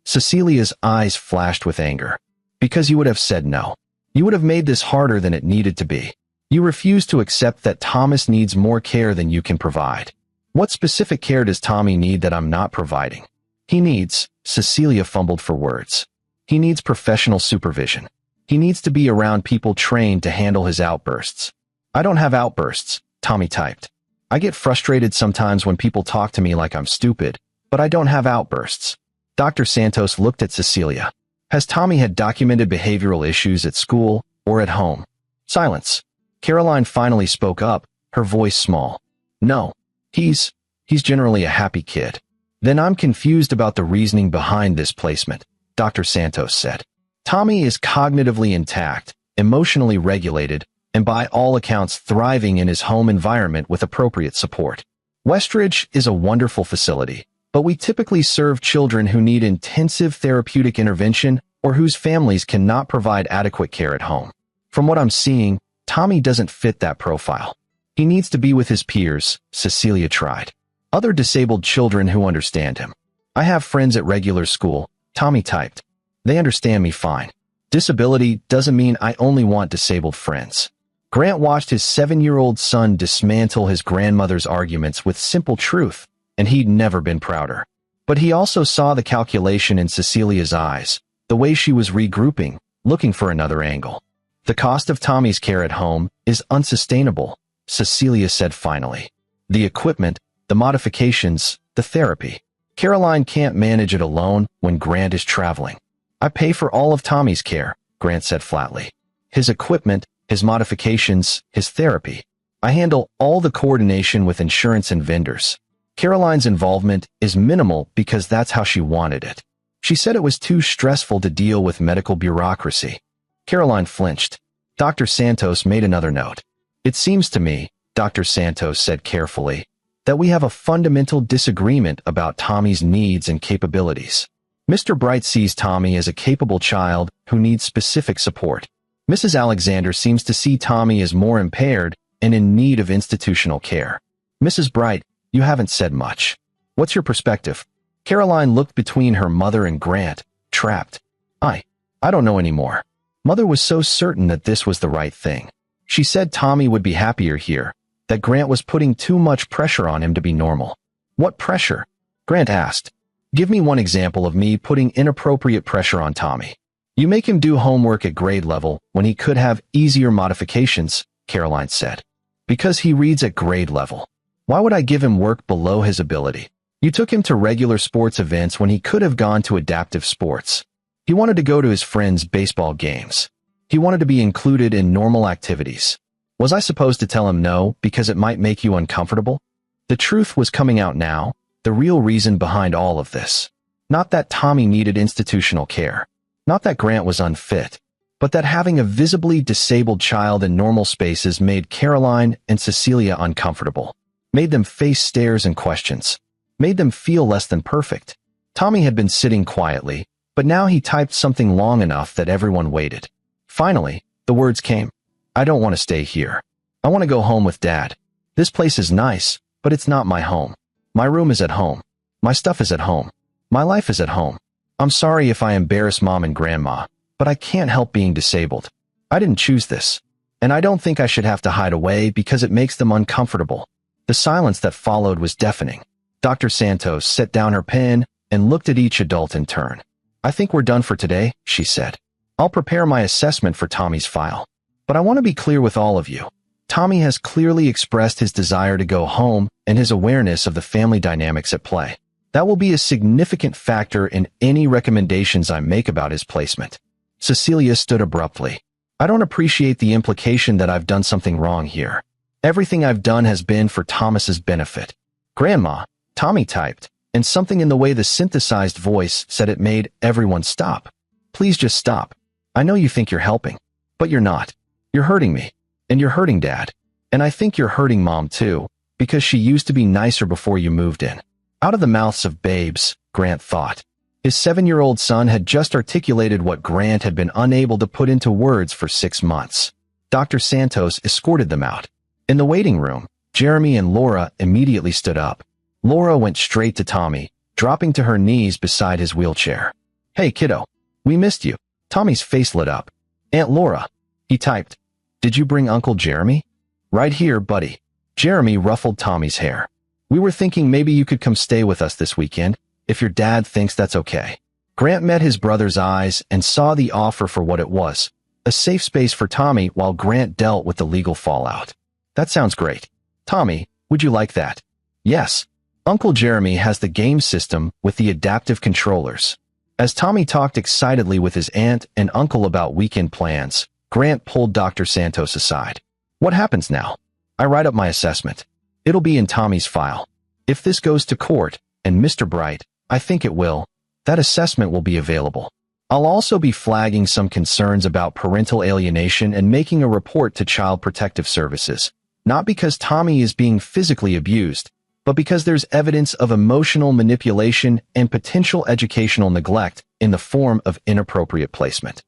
Cecilia's eyes flashed with anger. Because you would have said no. You would have made this harder than it needed to be. You refuse to accept that Thomas needs more care than you can provide. What specific care does Tommy need that I'm not providing? He needs, Cecilia fumbled for words. He needs professional supervision. He needs to be around people trained to handle his outbursts. I don't have outbursts, Tommy typed. I get frustrated sometimes when people talk to me like I'm stupid, but I don't have outbursts. Dr. Santos looked at Cecilia. Has Tommy had documented behavioral issues at school or at home? Silence. Caroline finally spoke up, her voice small. No. He's generally a happy kid. Then I'm confused about the reasoning behind this placement, Dr. Santos said. Tommy is cognitively intact, emotionally regulated, and by all accounts thriving in his home environment with appropriate support. Westridge is a wonderful facility, but we typically serve children who need intensive therapeutic intervention or whose families cannot provide adequate care at home. From what I'm seeing, Tommy doesn't fit that profile. He needs to be with his peers, Cecilia tried. Other disabled children who understand him. I have friends at regular school, Tommy typed. They understand me fine. Disability doesn't mean I only want disabled friends. Grant watched his 7-year-old son dismantle his grandmother's arguments with simple truth, and he'd never been prouder. But he also saw the calculation in Cecilia's eyes, the way she was regrouping, looking for another angle. The cost of Tommy's care at home is unsustainable, Cecilia said finally. The equipment, the modifications, the therapy. Caroline can't manage it alone when Grant is traveling. I pay for all of Tommy's care, Grant said flatly. His equipment, his modifications, his therapy. I handle all the coordination with insurance and vendors. Caroline's involvement is minimal because that's how she wanted it. She said it was too stressful to deal with medical bureaucracy. Caroline flinched. Dr. Santos made another note. It seems to me, Dr. Santos said carefully, that we have a fundamental disagreement about Tommy's needs and capabilities. Mr. Bright sees Tommy as a capable child who needs specific support. Mrs. Alexander seems to see Tommy as more impaired and in need of institutional care. Mrs. Bright, you haven't said much. What's your perspective? Caroline looked between her mother and Grant, trapped. I don't know anymore. Mother was so certain that this was the right thing. She said Tommy would be happier here, that Grant was putting too much pressure on him to be normal. What pressure? Grant asked. Give me one example of me putting inappropriate pressure on Tommy. You make him do homework at grade level when he could have easier modifications, Caroline said. Because he reads at grade level. Why would I give him work below his ability? You took him to regular sports events when he could have gone to adaptive sports. He wanted to go to his friends' baseball games. He wanted to be included in normal activities. Was I supposed to tell him no because it might make you uncomfortable? The truth was coming out now, the real reason behind all of this. Not that Tommy needed institutional care. Not that Grant was unfit. But that having a visibly disabled child in normal spaces made Caroline and Cecilia uncomfortable. Made them face stares and questions. Made them feel less than perfect. Tommy had been sitting quietly, but now he typed something long enough that everyone waited. Finally, the words came. I don't want to stay here. I want to go home with Dad. This place is nice, but it's not my home. My room is at home. My stuff is at home. My life is at home. I'm sorry if I embarrass Mom and Grandma, but I can't help being disabled. I didn't choose this. And I don't think I should have to hide away because it makes them uncomfortable. The silence that followed was deafening. Dr. Santos set down her pen and looked at each adult in turn. I think we're done for today, she said. I'll prepare my assessment for Tommy's file. But I want to be clear with all of you. Tommy has clearly expressed his desire to go home and his awareness of the family dynamics at play. That will be a significant factor in any recommendations I make about his placement. Cecilia stood abruptly. I don't appreciate the implication that I've done something wrong here. Everything I've done has been for Thomas's benefit. Grandma, Tommy typed, and something in the way the synthesized voice said it made everyone stop. Please just stop. I know you think you're helping, but you're not. You're hurting me, and you're hurting Dad. And I think you're hurting Mom too, because she used to be nicer before you moved in. Out of the mouths of babes, Grant thought. His 7-year-old son had just articulated what Grant had been unable to put into words for 6 months. Dr. Santos escorted them out. In the waiting room, Jeremy and Laura immediately stood up. Laura went straight to Tommy, dropping to her knees beside his wheelchair. Hey, kiddo. We missed you. Tommy's face lit up. Aunt Laura. He typed. Did you bring Uncle Jeremy? Right here, buddy. Jeremy ruffled Tommy's hair. We were thinking maybe you could come stay with us this weekend, if your dad thinks that's okay. Grant met his brother's eyes and saw the offer for what it was, a safe space for Tommy while Grant dealt with the legal fallout. That sounds great. Tommy, would you like that? Yes. Uncle Jeremy has the game system with the adaptive controllers. As Tommy talked excitedly with his aunt and uncle about weekend plans, Grant pulled Dr. Santos aside. What happens now? I write up my assessment. It'll be in Tommy's file. If this goes to court, and Mr. Bright, I think it will, that assessment will be available. I'll also be flagging some concerns about parental alienation and making a report to Child Protective Services, not because Tommy is being physically abused, but because there's evidence of emotional manipulation and potential educational neglect in the form of inappropriate placement.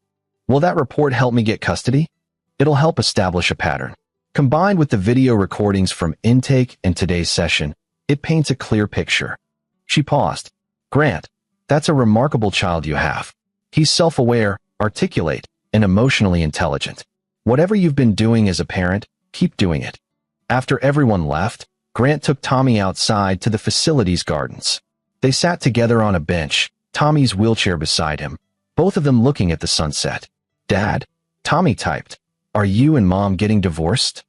Will that report help me get custody? It'll help establish a pattern. Combined with the video recordings from intake and today's session, it paints a clear picture. She paused. Grant, that's a remarkable child you have. He's self-aware, articulate, and emotionally intelligent. Whatever you've been doing as a parent, keep doing it. After everyone left, Grant took Tommy outside to the facility's gardens. They sat together on a bench, Tommy's wheelchair beside him, both of them looking at the sunset. Dad, Tommy typed, are you and Mom getting divorced?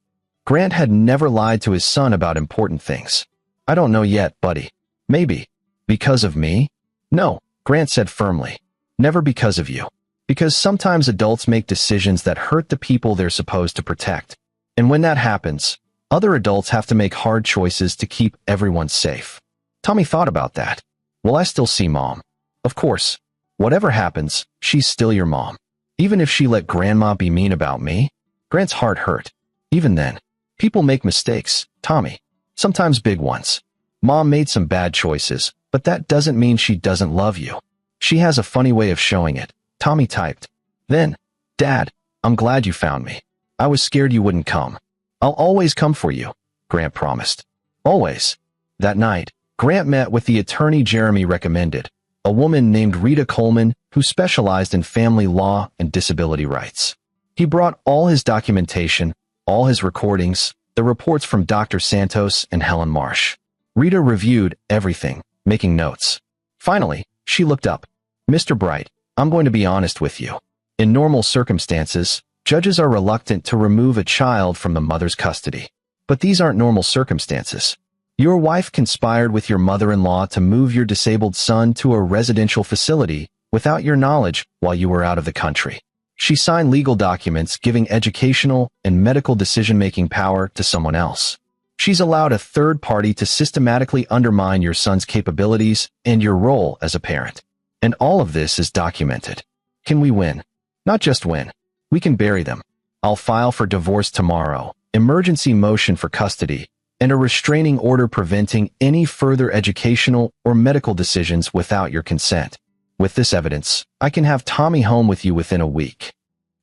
Grant had never lied to his son about important things. I don't know yet, buddy. Maybe. Because of me? No, Grant said firmly. Never because of you. Because sometimes adults make decisions that hurt the people they're supposed to protect. And when that happens, other adults have to make hard choices to keep everyone safe. Tommy thought about that. Will I still see Mom? Of course. Whatever happens, she's still your mom. Even if she let Grandma be mean about me? Grant's heart hurt. Even then, People make mistakes, Tommy. Sometimes big ones. Mom made some bad choices, but that doesn't mean she doesn't love you. She has a funny way of showing it, Tommy typed. Then, Dad, I'm glad you found me. I was scared you wouldn't come. I'll always come for you, Grant promised. Always. That night, Grant met with the attorney Jeremy recommended, a woman named Rita Coleman who specialized in family law and disability rights. He brought all his documentation, all his recordings, the reports from Dr. Santos and Helen Marsh. Rita reviewed everything, making notes. Finally, she looked up. Mr. Bright, I'm going to be honest with you. In normal circumstances, judges are reluctant to remove a child from the mother's custody. But these aren't normal circumstances. Your wife conspired with your mother-in-law to move your disabled son to a residential facility without your knowledge while you were out of the country. She signed legal documents giving educational and medical decision-making power to someone else. She's allowed a third party to systematically undermine your son's capabilities and your role as a parent. And all of this is documented. Can we win? Not just win. We can bury them. I'll file for divorce tomorrow, emergency motion for custody, and a restraining order preventing any further educational or medical decisions without your consent. With this evidence, I can have Tommy home with you within a week.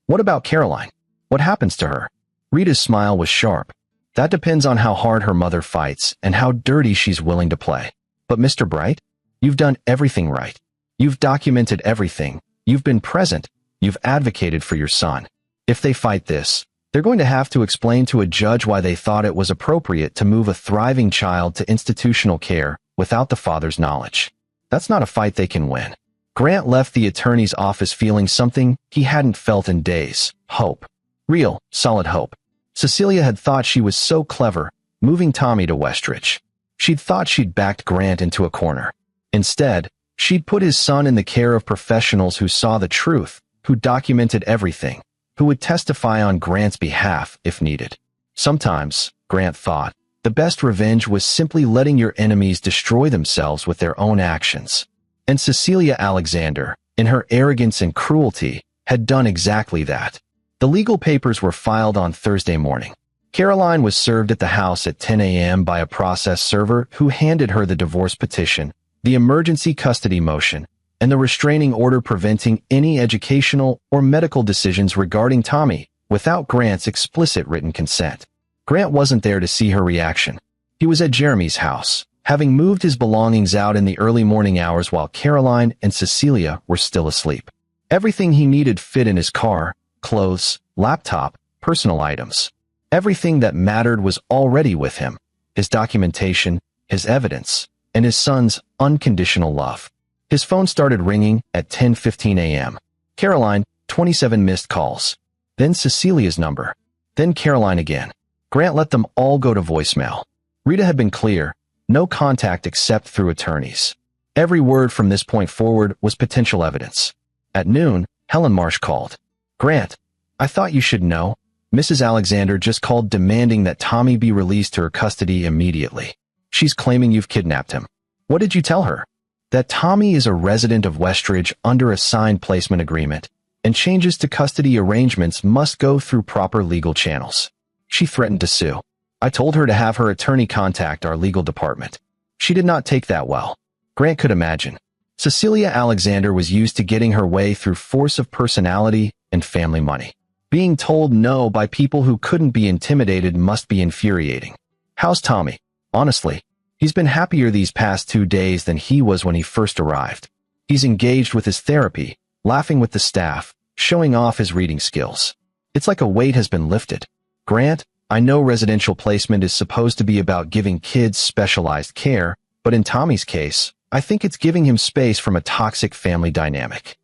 What about Caroline? What happens to her? Rita's smile was sharp. That depends on how hard her mother fights and how dirty she's willing to play. But Mr. Bright, you've done everything right. You've documented everything. You've been present. You've advocated for your son. If they fight this, they're going to have to explain to a judge why they thought it was appropriate to move a thriving child to institutional care without the father's knowledge. That's not a fight they can win. Grant left the attorney's office feeling something he hadn't felt in days: hope. Real, solid hope. Cecilia had thought she was so clever, moving Tommy to Westridge. She'd thought she'd backed Grant into a corner. Instead, she'd put his son in the care of professionals who saw the truth, who documented everything, who would testify on Grant's behalf if needed. Sometimes, Grant thought, the best revenge was simply letting your enemies destroy themselves with their own actions. And Cecilia Alexander, in her arrogance and cruelty, had done exactly that. The legal papers were filed on Thursday morning. Caroline was served at the house at 10 a.m. by a process server who handed her the divorce petition, the emergency custody motion, and the restraining order preventing any educational or medical decisions regarding Tommy without Grant's explicit written consent. Grant wasn't there to see her reaction. He was at Jeremy's house, having moved his belongings out in the early morning hours while Caroline and Cecilia were still asleep. Everything he needed fit in his car: clothes, laptop, personal items. Everything that mattered was already with him: his documentation, his evidence, and his son's unconditional love. His phone started ringing at 10:15 a.m. Caroline, 27 missed calls. Then Cecilia's number. Then Caroline again. Grant let them all go to voicemail. Rita had been clear: no contact except through attorneys. Every word from this point forward was potential evidence. At noon, Helen Marsh called. Grant, I thought you should know. Mrs. Alexander just called demanding that Tommy be released to her custody immediately. She's claiming you've kidnapped him. What did you tell her? That Tommy is a resident of Westridge under a signed placement agreement, and changes to custody arrangements must go through proper legal channels. She threatened to sue. I told her to have her attorney contact our legal department. She did not take that well. Grant could imagine. Cecilia Alexander was used to getting her way through force of personality and family money. Being told no by people who couldn't be intimidated must be infuriating. How's Tommy? Honestly, he's been happier these past 2 days than he was when he first arrived. He's engaged with his therapy, laughing with the staff, showing off his reading skills. It's like a weight has been lifted. Grant, I know residential placement is supposed to be about giving kids specialized care, but in Tommy's case, I think it's giving him space from a toxic family dynamic.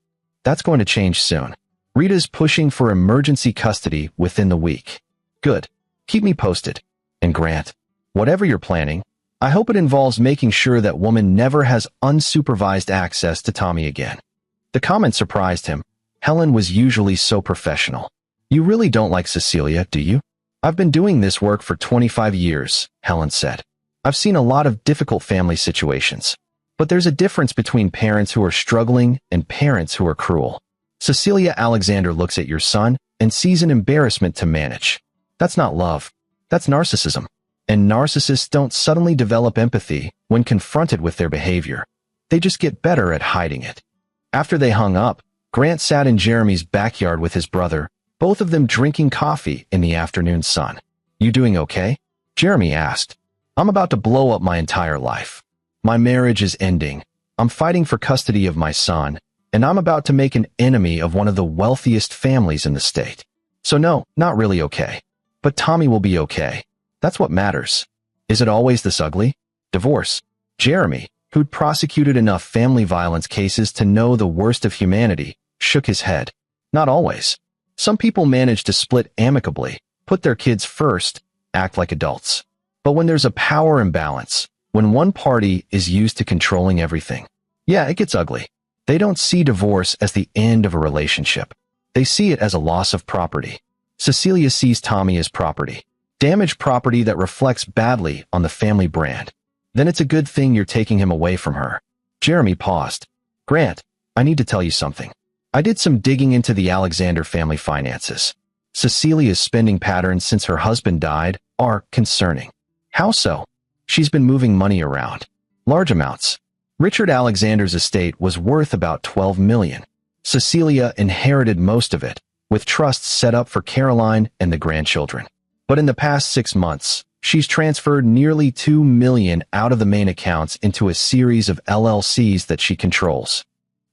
That's going to change soon. Rita's pushing for emergency custody within the week. Good. Keep me posted. And Grant, whatever you're planning, I hope it involves making sure that woman never has unsupervised access to Tommy again. The comment surprised him. Helen was usually so professional. You really don't like Cecilia, do you? I've been doing this work for 25 years, Helen said. I've seen a lot of difficult family situations. But there's a difference between parents who are struggling and parents who are cruel. Cecilia Alexander looks at your son and sees an embarrassment to manage. That's not love. That's narcissism. And narcissists don't suddenly develop empathy when confronted with their behavior. They just get better at hiding it. After they hung up, Grant sat in Jeremy's backyard with his brother, both of them drinking coffee in the afternoon sun. "You doing okay?" Jeremy asked. "I'm about to blow up my entire life. My marriage is ending. I'm fighting for custody of my son, and I'm about to make an enemy of one of the wealthiest families in the state. So no, not really okay. But Tommy will be okay. That's what matters. Is it always this ugly?" Divorce. Jeremy, who'd prosecuted enough family violence cases to know the worst of humanity, shook his head. Not always. Some people manage to split amicably, put their kids first, act like adults. But when there's a power imbalance, when one party is used to controlling everything, yeah, it gets ugly. They don't see divorce as the end of a relationship. They see it as a loss of property. Cecilia sees Tommy as property. Damaged property that reflects badly on the family brand. Then it's a good thing you're taking him away from her. Jeremy paused. "Grant, I need to tell you something. I did some digging into the Alexander family finances. Cecilia's spending patterns since her husband died are concerning." "How so?" "She's been moving money around. Large amounts. Richard Alexander's estate was worth about $12 million. Cecilia inherited most of it, with trusts set up for Caroline and the grandchildren. But in the past 6 months, she's transferred nearly $2 million out of the main accounts into a series of LLCs that she controls."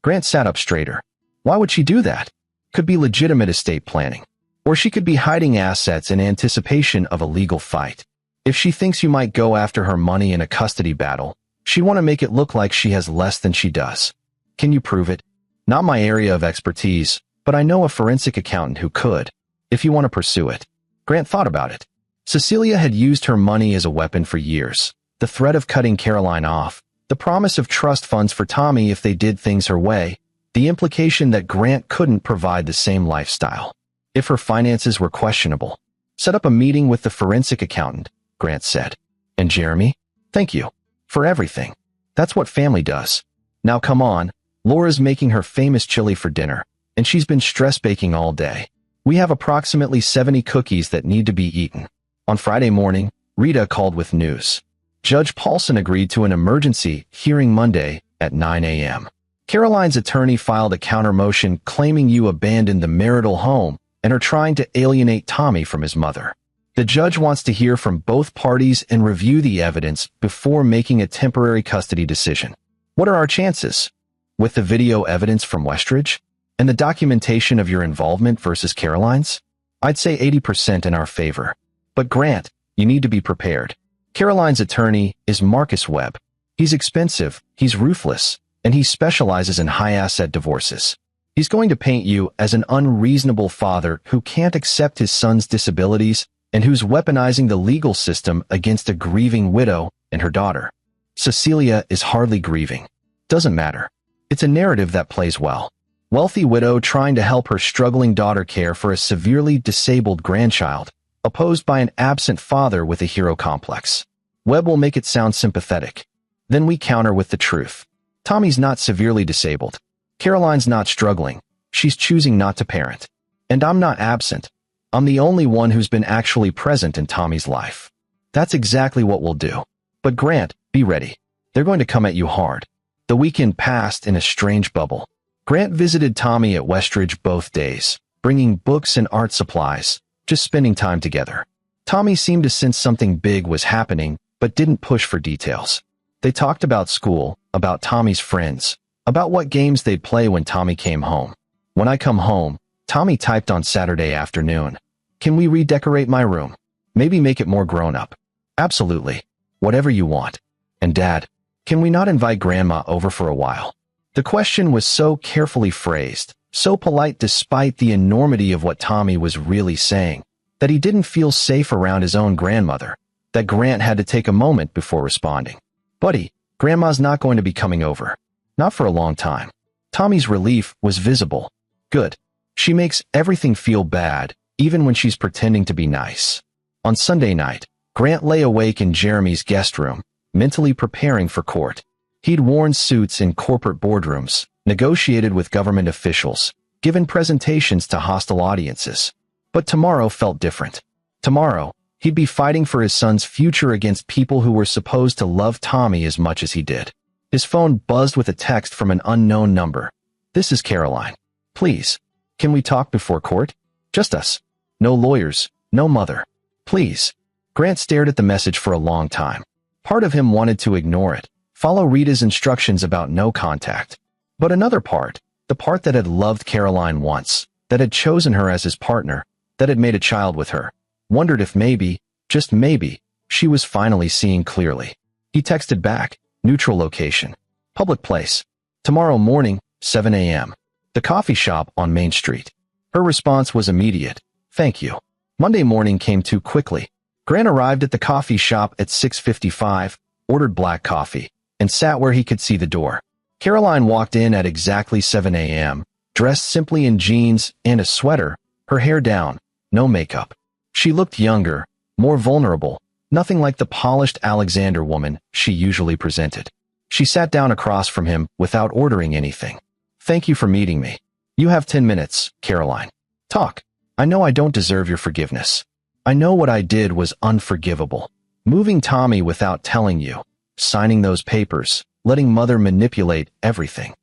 Grant sat up straighter. Why would she do that? Could be legitimate estate planning. Or she could be hiding assets in anticipation of a legal fight. If she thinks you might go after her money in a custody battle, she'd want to make it look like she has less than she does. "Can you prove it?" "Not my area of expertise, but I know a forensic accountant who could, if you want to pursue it." Grant thought about it. Cecilia had used her money as a weapon for years. The threat of cutting Caroline off, the promise of trust funds for Tommy if they did things her way, the implication that Grant couldn't provide the same lifestyle. If her finances were questionable. "Set up a meeting with the forensic accountant," Grant said. "And Jeremy? Thank you. For everything. That's what family does. Now come on, Laura's making her famous chili for dinner, and she's been stress baking all day. We have approximately 70 cookies that need to be eaten." On Friday morning, Rita called with news. Judge Paulson agreed to an emergency hearing Monday at 9 a.m. Caroline's attorney filed a counter-motion claiming you abandoned the marital home and are trying to alienate Tommy from his mother. The judge wants to hear from both parties and review the evidence before making a temporary custody decision. What are our chances? With the video evidence from Westridge? And the documentation of your involvement versus Caroline's? I'd say 80% in our favor. But Grant, you need to be prepared. Caroline's attorney is Marcus Webb. He's expensive, he's ruthless, and he specializes in high-asset divorces. He's going to paint you as an unreasonable father who can't accept his son's disabilities and who's weaponizing the legal system against a grieving widow and her daughter. Cecilia is hardly grieving. Doesn't matter. It's a narrative that plays well. Wealthy widow trying to help her struggling daughter care for a severely disabled grandchild, opposed by an absent father with a hero complex. Webb will make it sound sympathetic. Then we counter with the truth. Tommy's not severely disabled. Caroline's not struggling. She's choosing not to parent. And I'm not absent. I'm the only one who's been actually present in Tommy's life. That's exactly what we'll do. But Grant, be ready. They're going to come at you hard. The weekend passed in a strange bubble. Grant visited Tommy at Westridge both days, bringing books and art supplies, just spending time together. Tommy seemed to sense something big was happening, but didn't push for details. They talked about school, about Tommy's friends, about what games they'd play when Tommy came home. When I come home, Tommy typed on Saturday afternoon, "Can we redecorate my room? Maybe make it more grown-up." "Absolutely. Whatever you want." "And Dad, can we not invite Grandma over for a while?" The question was so carefully phrased, so polite despite the enormity of what Tommy was really saying, that he didn't feel safe around his own grandmother, that Grant had to take a moment before responding. "Buddy, Grandma's not going to be coming over. Not for a long time." Tommy's relief was visible. "Good. She makes everything feel bad, even when she's pretending to be nice." On Sunday night, Grant lay awake in Jeremy's guest room, mentally preparing for court. He'd worn suits in corporate boardrooms, negotiated with government officials, given presentations to hostile audiences. But tomorrow felt different. Tomorrow, He'd be fighting for his son's future against people who were supposed to love Tommy as much as he did. His phone buzzed with a text from an unknown number. "This is Caroline. Please, can we talk before court? Just us. No lawyers, no mother. Please." Grant stared at the message for a long time. Part of him wanted to ignore it, follow Rita's instructions about no contact. But another part, the part that had loved Caroline once, that had chosen her as his partner, that had made a child with her, wondered if maybe, just maybe, she was finally seeing clearly. He texted back, "Neutral location. Public place. Tomorrow morning, 7 a.m. The coffee shop on Main Street." Her response was immediate. "Thank you." Monday morning came too quickly. Grant arrived at the coffee shop at 6:55, ordered black coffee, and sat where he could see the door. Caroline walked in at exactly 7 a.m., dressed simply in jeans and a sweater, her hair down, no makeup. She looked younger, more vulnerable, nothing like the polished Alexander woman she usually presented. She sat down across from him without ordering anything. "Thank you for meeting me. You have 10 minutes, Caroline. Talk. I know I don't deserve your forgiveness. I know what I did was unforgivable. Moving Tommy without telling you, signing those papers, letting mother manipulate everything."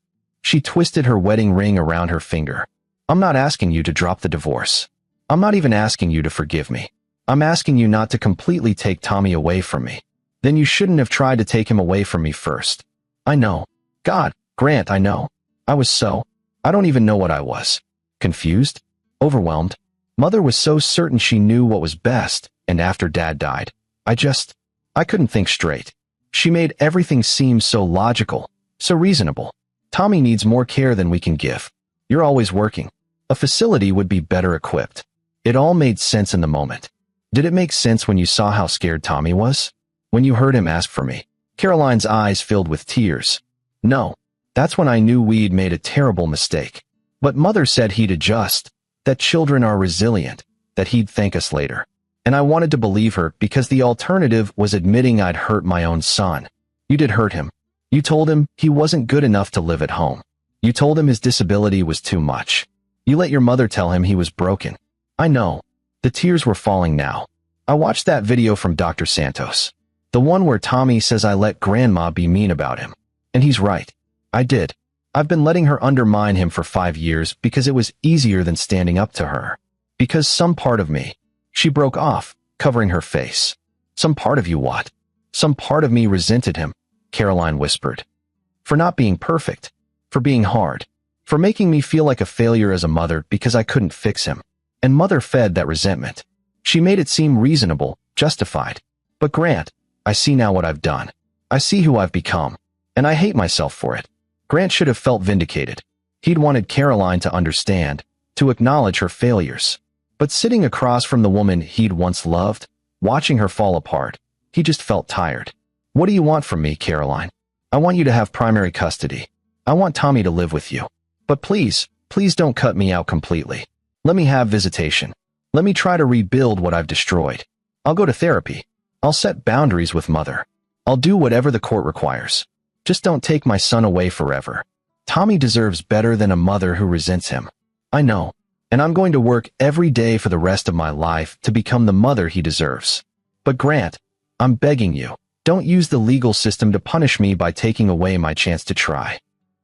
She twisted her wedding ring around her finger. "I'm not asking you to drop the divorce. I'm not even asking you to forgive me. I'm asking you not to completely take Tommy away from me. Then you shouldn't have tried to take him away from me first. I know. God, Grant, I know. I don't even know what I was. Confused? Overwhelmed? Mother was so certain she knew what was best, and after Dad died, I couldn't think straight. She made everything seem so logical, so reasonable. Tommy needs more care than we can give. You're always working. A facility would be better equipped." It all made sense in the moment. Did it make sense when you saw how scared Tommy was? When you heard him ask for me? Caroline's eyes filled with tears. "No. That's when I knew we'd made a terrible mistake. But Mother said he'd adjust, that children are resilient, that he'd thank us later. And I wanted to believe her because the alternative was admitting I'd hurt my own son. You did hurt him. You told him he wasn't good enough to live at home. You told him his disability was too much. You let your mother tell him he was broken. I know." The tears were falling now. "I watched that video from Dr. Santos. The one where Tommy says I let Grandma be mean about him. And he's right. I did. I've been letting her undermine him for 5 years because it was easier than standing up to her. Because some part of me..." She broke off, covering her face. "Some part of you what?" "Some part of me resented him," Caroline whispered. "For not being perfect. For being hard. For making me feel like a failure as a mother because I couldn't fix him. And Mother fed that resentment. She made it seem reasonable, justified. But Grant, I see now what I've done. I see who I've become. And I hate myself for it." Grant should have felt vindicated. He'd wanted Caroline to understand, to acknowledge her failures. But sitting across from the woman he'd once loved, watching her fall apart, he just felt tired. "What do you want from me, Caroline? I want you to have primary custody. I want Tommy to live with you. But please, please don't cut me out completely. Let me have visitation. Let me try to rebuild what I've destroyed. I'll go to therapy. I'll set boundaries with Mother. I'll do whatever the court requires. Just don't take my son away forever. Tommy deserves better than a mother who resents him. I know. And I'm going to work every day for the rest of my life to become the mother he deserves. But Grant, I'm begging you, don't use the legal system to punish me by taking away my chance to try."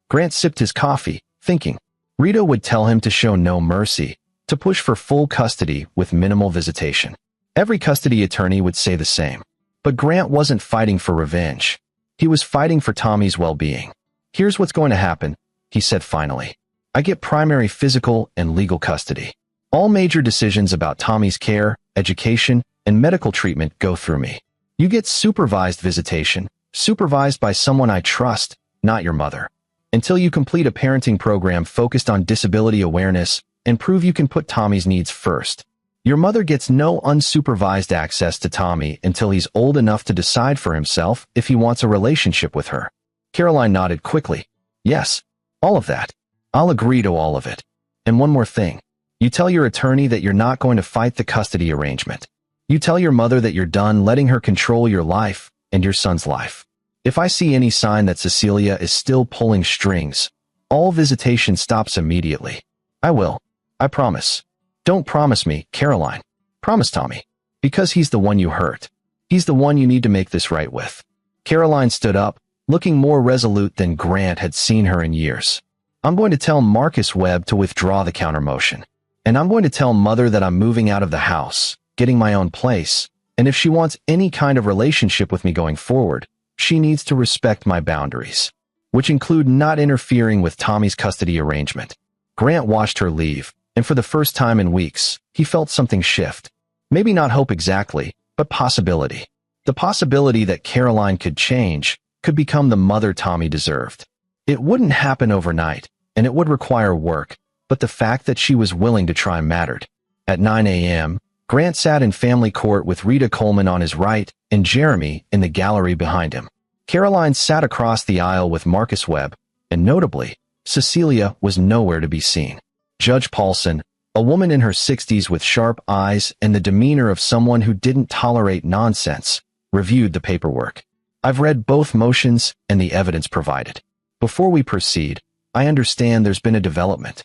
Grant sipped his coffee, thinking. Rita would tell him to show no mercy, to push for full custody with minimal visitation. Every custody attorney would say the same. But Grant wasn't fighting for revenge. He was fighting for Tommy's well-being. "Here's what's going to happen," he said finally. "I get primary physical and legal custody. All major decisions about Tommy's care, education, and medical treatment go through me. You get supervised visitation, supervised by someone I trust, not your mother. Until you complete a parenting program focused on disability awareness and prove you can put Tommy's needs first. Your mother gets no unsupervised access to Tommy until he's old enough to decide for himself if he wants a relationship with her." Caroline nodded quickly. "Yes, all of that. I'll agree to all of it. And one more thing. You tell your attorney that you're not going to fight the custody arrangement. You tell your mother that you're done letting her control your life and your son's life. If I see any sign that Cecilia is still pulling strings, all visitation stops immediately. I will. I promise. Don't promise me, Caroline. Promise, Tommy." Because he's the one you hurt. He's the one you need to make this right with. Caroline stood up, looking more resolute than Grant had seen her in years. I'm going to tell Marcus Webb to withdraw the countermotion. And I'm going to tell Mother that I'm moving out of the house, getting my own place, and if she wants any kind of relationship with me going forward, she needs to respect my boundaries, which include not interfering with Tommy's custody arrangement. Grant watched her leave, and for the first time in weeks, he felt something shift. Maybe not hope exactly, but possibility. The possibility that Caroline could change, could become the mother Tommy deserved. It wouldn't happen overnight, and it would require work, but the fact that she was willing to try mattered. At 9 a.m., Grant sat in family court with Rita Coleman on his right and Jeremy in the gallery behind him. Caroline sat across the aisle with Marcus Webb, and notably, Cecilia was nowhere to be seen. Judge Paulson, a woman in her 60s with sharp eyes and the demeanor of someone who didn't tolerate nonsense, reviewed the paperwork. I've read both motions and the evidence provided. Before we proceed, I understand there's been a development.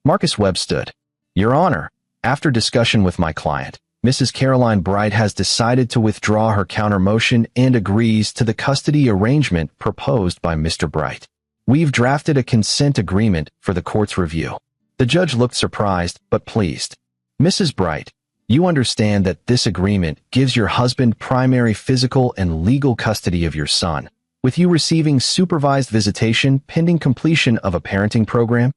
Marcus Webb stood. Your Honor, after discussion with my client, Mrs. Caroline Bright has decided to withdraw her countermotion and agrees to the custody arrangement proposed by Mr. Bright. We've drafted a consent agreement for the court's review. The judge looked surprised but pleased. Mrs. Bright, you understand that this agreement gives your husband primary physical and legal custody of your son, with you receiving supervised visitation pending completion of a parenting program?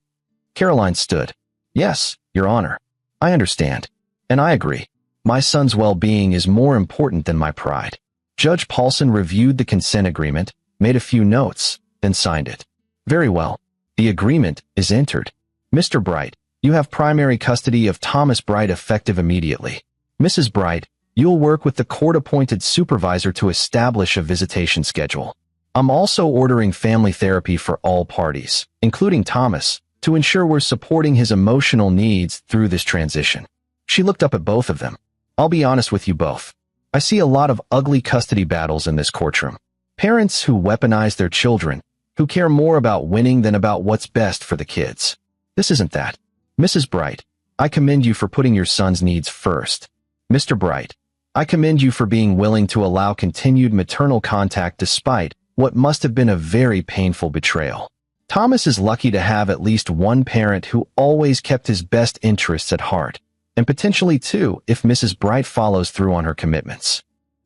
Caroline stood. Yes, Your Honor. I understand. And I agree. My son's well-being is more important than my pride. Judge Paulson reviewed the consent agreement, made a few notes, then signed it. Very well. The agreement is entered. Mr. Bright, you have primary custody of Thomas Bright effective immediately. Mrs. Bright, you'll work with the court-appointed supervisor to establish a visitation schedule. I'm also ordering family therapy for all parties, including Thomas, to ensure we're supporting his emotional needs through this transition. She looked up at both of them. I'll be honest with you both. I see a lot of ugly custody battles in this courtroom. Parents who weaponize their children, who care more about winning than about what's best for the kids. This isn't that. Mrs. Bright, I commend you for putting your son's needs first. Mr. Bright, I commend you for being willing to allow continued maternal contact despite what must have been a very painful betrayal. Thomas is lucky to have at least one parent who always kept his best interests at heart, and potentially two if Mrs. Bright follows through on her commitments.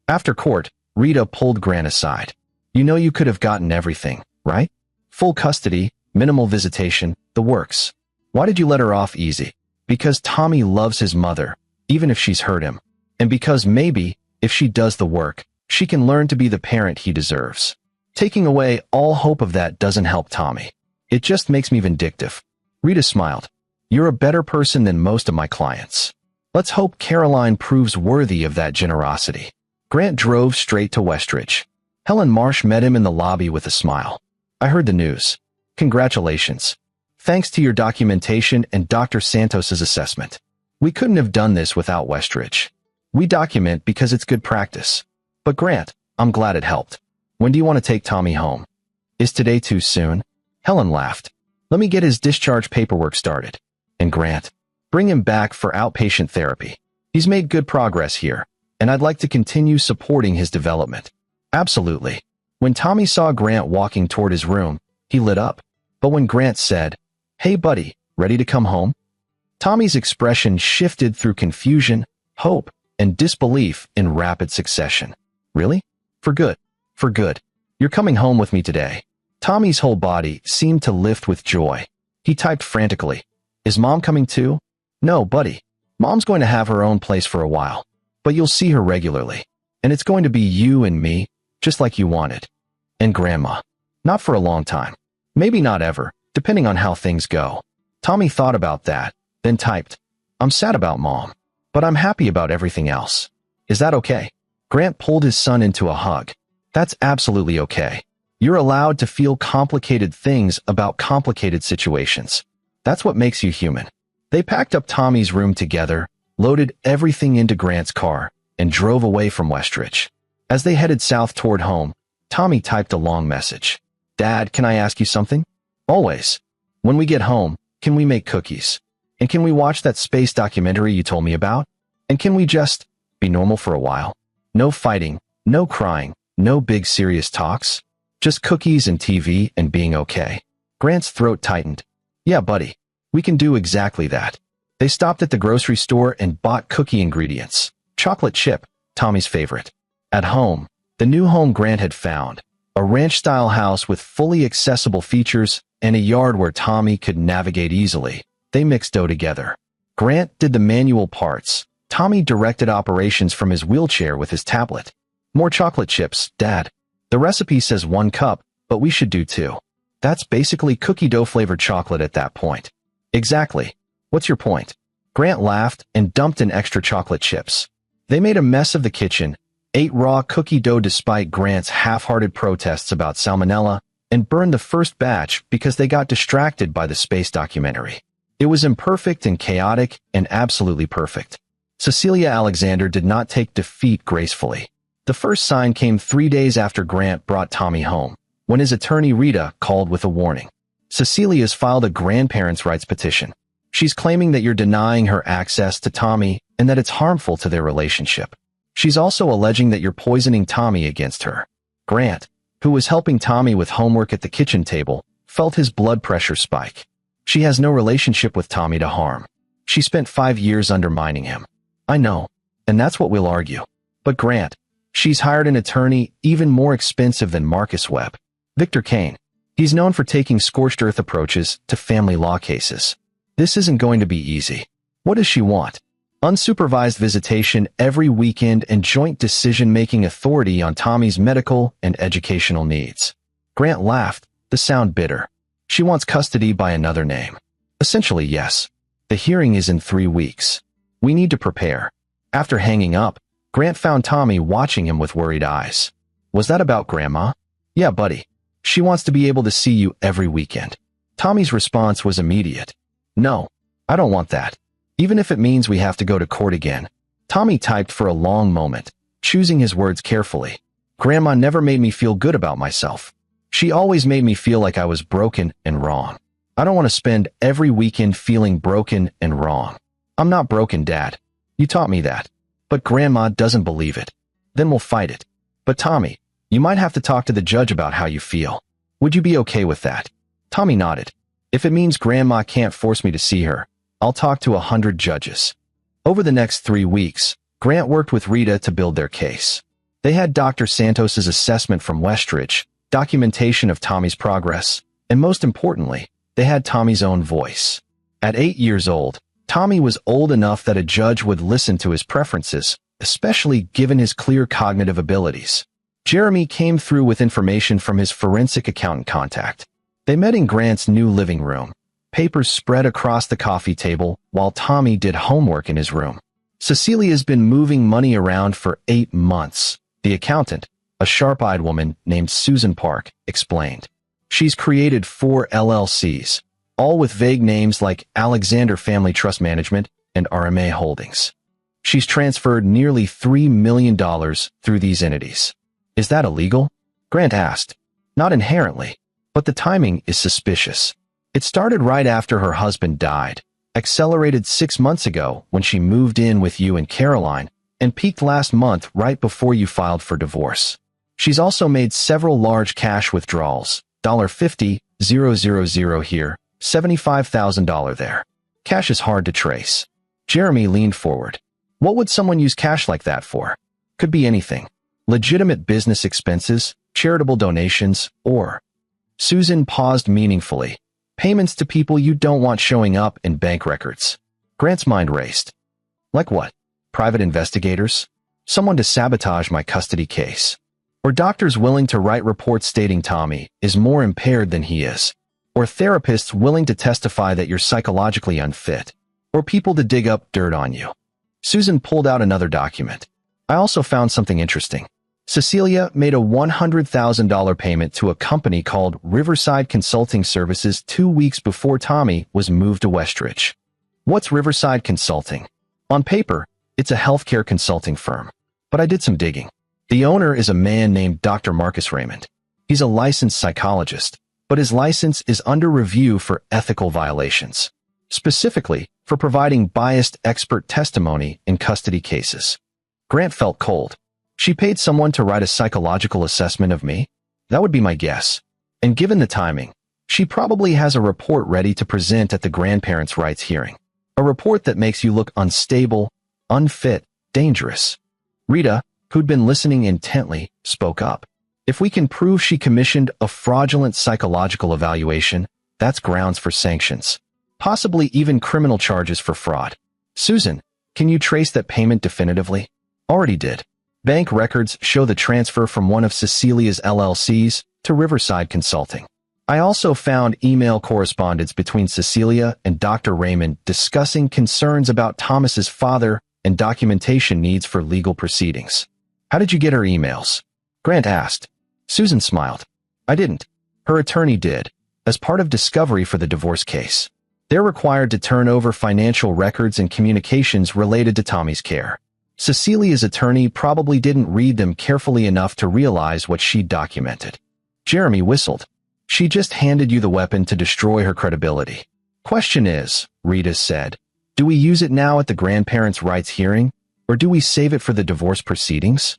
After court, Rita pulled Grant aside. You know you could have gotten everything, right? Full custody, minimal visitation, the works. Why did you let her off easy? Because Tommy loves his mother, even if she's hurt him. And because maybe, if she does the work, she can learn to be the parent he deserves. Taking away all hope of that doesn't help Tommy. It just makes me vindictive. Rita smiled. You're a better person than most of my clients. Let's hope Caroline proves worthy of that generosity. Grant drove straight to Westridge. Helen Marsh met him in the lobby with a smile. I heard the news. Congratulations. Thanks to your documentation and Dr. Santos's assessment. We couldn't have done this without Westridge. We document because it's good practice. But Grant, I'm glad it helped. When do you want to take Tommy home? Is today too soon? Helen laughed. Let me get his discharge paperwork started. And Grant, bring him back for outpatient therapy. He's made good progress here, and I'd like to continue supporting his development. Absolutely. When Tommy saw Grant walking toward his room, he lit up. But when Grant said, Hey buddy, ready to come home? Tommy's expression shifted through confusion, hope, and disbelief in rapid succession. Really? For good. For good. You're coming home with me today. Tommy's whole body seemed to lift with joy. He typed frantically. Is Mom coming too? No, buddy. Mom's going to have her own place for a while. But you'll see her regularly. And it's going to be you and me, just like you wanted. And Grandma. Not for a long time. Maybe not ever, depending on how things go. Tommy thought about that, then typed. I'm sad about Mom. But I'm happy about everything else. Is that okay? Grant pulled his son into a hug. That's absolutely okay. You're allowed to feel complicated things about complicated situations. That's what makes you human. They packed up Tommy's room together, loaded everything into Grant's car, and drove away from Westridge. As they headed south toward home, Tommy typed a long message. Dad, can I ask you something? Always. When we get home, can we make cookies? And can we watch that space documentary you told me about? And can we just Be normal for a while. No fighting, no crying, no big serious talks. Just cookies and TV and being okay. Grant's throat tightened. Yeah, buddy. We can do exactly that. They stopped at the grocery store and bought cookie ingredients. Chocolate chip, Tommy's favorite. At home, the new home Grant had found. A ranch-style house with fully accessible features and a yard where Tommy could navigate easily. They mixed dough together. Grant did the manual parts. Tommy directed operations from his wheelchair with his tablet. More chocolate chips, Dad. The recipe says 1 cup, but we should do 2. That's basically cookie dough-flavored chocolate at that point. Exactly. What's your point? Grant laughed and dumped in extra chocolate chips. They made a mess of the kitchen, ate raw cookie dough despite Grant's half-hearted protests about salmonella, and burned the first batch because they got distracted by the space documentary. It was imperfect and chaotic and absolutely perfect. Cecilia Alexander did not take defeat gracefully. The first sign came 3 days after Grant brought Tommy home, when his attorney Rita called with a warning. Cecilia's filed a grandparents' rights petition. She's claiming that you're denying her access to Tommy and that it's harmful to their relationship. She's also alleging that you're poisoning Tommy against her. Grant, who was helping Tommy with homework at the kitchen table, felt his blood pressure spike. She has no relationship with Tommy to harm. She spent 5 years undermining him. I know, and that's what we'll argue. But Grant, she's hired an attorney even more expensive than Marcus Webb. Victor Kane. He's known for taking scorched earth approaches to family law cases. This isn't going to be easy. What does she want? Unsupervised visitation every weekend and joint decision-making authority on Tommy's medical and educational needs. Grant laughed, the sound bitter. She wants custody by another name. Essentially, yes. The hearing is in 3 weeks. We need to prepare. After hanging up, Grant found Tommy watching him with worried eyes. Was that about Grandma? Yeah, buddy. She wants to be able to see you every weekend. Tommy's response was immediate. No, I don't want that. Even if it means we have to go to court again. Tommy typed for a long moment, choosing his words carefully. Grandma never made me feel good about myself. She always made me feel like I was broken and wrong. I don't want to spend every weekend feeling broken and wrong. I'm not broken, Dad. You taught me that. But Grandma doesn't believe it. Then we'll fight it. But Tommy, you might have to talk to the judge about how you feel. Would you be okay with that? Tommy nodded. If it means Grandma can't force me to see her, I'll talk to 100 judges. Over the next 3 weeks, Grant worked with Rita to build their case. They had Dr. Santos's assessment from Westridge, documentation of Tommy's progress, and most importantly, they had Tommy's own voice. At 8 years old, Tommy was old enough that a judge would listen to his preferences, especially given his clear cognitive abilities. Jeremy came through with information from his forensic accountant contact. They met in Grant's new living room. Papers spread across the coffee table while Tommy did homework in his room. Cecilia's been moving money around for 8 months, the accountant, a sharp-eyed woman named Susan Park, explained. She's created 4 LLCs, all with vague names like Alexander Family Trust Management and RMA Holdings. She's transferred nearly $3 million through these entities. Is that illegal? Grant asked. Not inherently, but the timing is suspicious. It started right after her husband died, accelerated 6 months ago when she moved in with you and Caroline, and peaked last month right before you filed for divorce. She's also made several large cash withdrawals, $50,000 here, $75,000 there. Cash is hard to trace. Jeremy leaned forward. What would someone use cash like that for? Could be anything. Legitimate business expenses, charitable donations, or... Susan paused meaningfully. Payments to people you don't want showing up in bank records. Grant's mind raced. Like what? Private investigators? Someone to sabotage my custody case? Or doctors willing to write reports stating Tommy is more impaired than he is? Or therapists willing to testify that you're psychologically unfit? Or people to dig up dirt on you? Susan pulled out another document. I also found something interesting. Cecilia made a $100,000 payment to a company called Riverside Consulting Services 2 weeks before Tommy was moved to Westridge. What's Riverside Consulting? On paper, it's a healthcare consulting firm. But I did some digging. The owner is a man named Dr. Marcus Raymond. He's a licensed psychologist, but his license is under review for ethical violations. Specifically, for providing biased expert testimony in custody cases. Grant felt cold. She paid someone to write a psychological assessment of me? That would be my guess. And given the timing, she probably has a report ready to present at the grandparents' rights hearing. A report that makes you look unstable, unfit, dangerous. Rita, who'd been listening intently, spoke up. If we can prove she commissioned a fraudulent psychological evaluation, that's grounds for sanctions. Possibly even criminal charges for fraud. Susan, can you trace that payment definitively? Already did. Bank records show the transfer from one of Cecilia's LLCs to Riverside Consulting. I also found email correspondence between Cecilia and Dr. Raymond discussing concerns about Thomas's father and documentation needs for legal proceedings. How did you get her emails? Grant asked. Susan smiled. I didn't. Her attorney did, as part of discovery for the divorce case. They're required to turn over financial records and communications related to Tommy's care. Cecilia's attorney probably didn't read them carefully enough to realize what she'd documented. Jeremy whistled. She just handed you the weapon to destroy her credibility. Question is, Rita said, do we use it now at the grandparents' rights hearing, or do we save it for the divorce proceedings?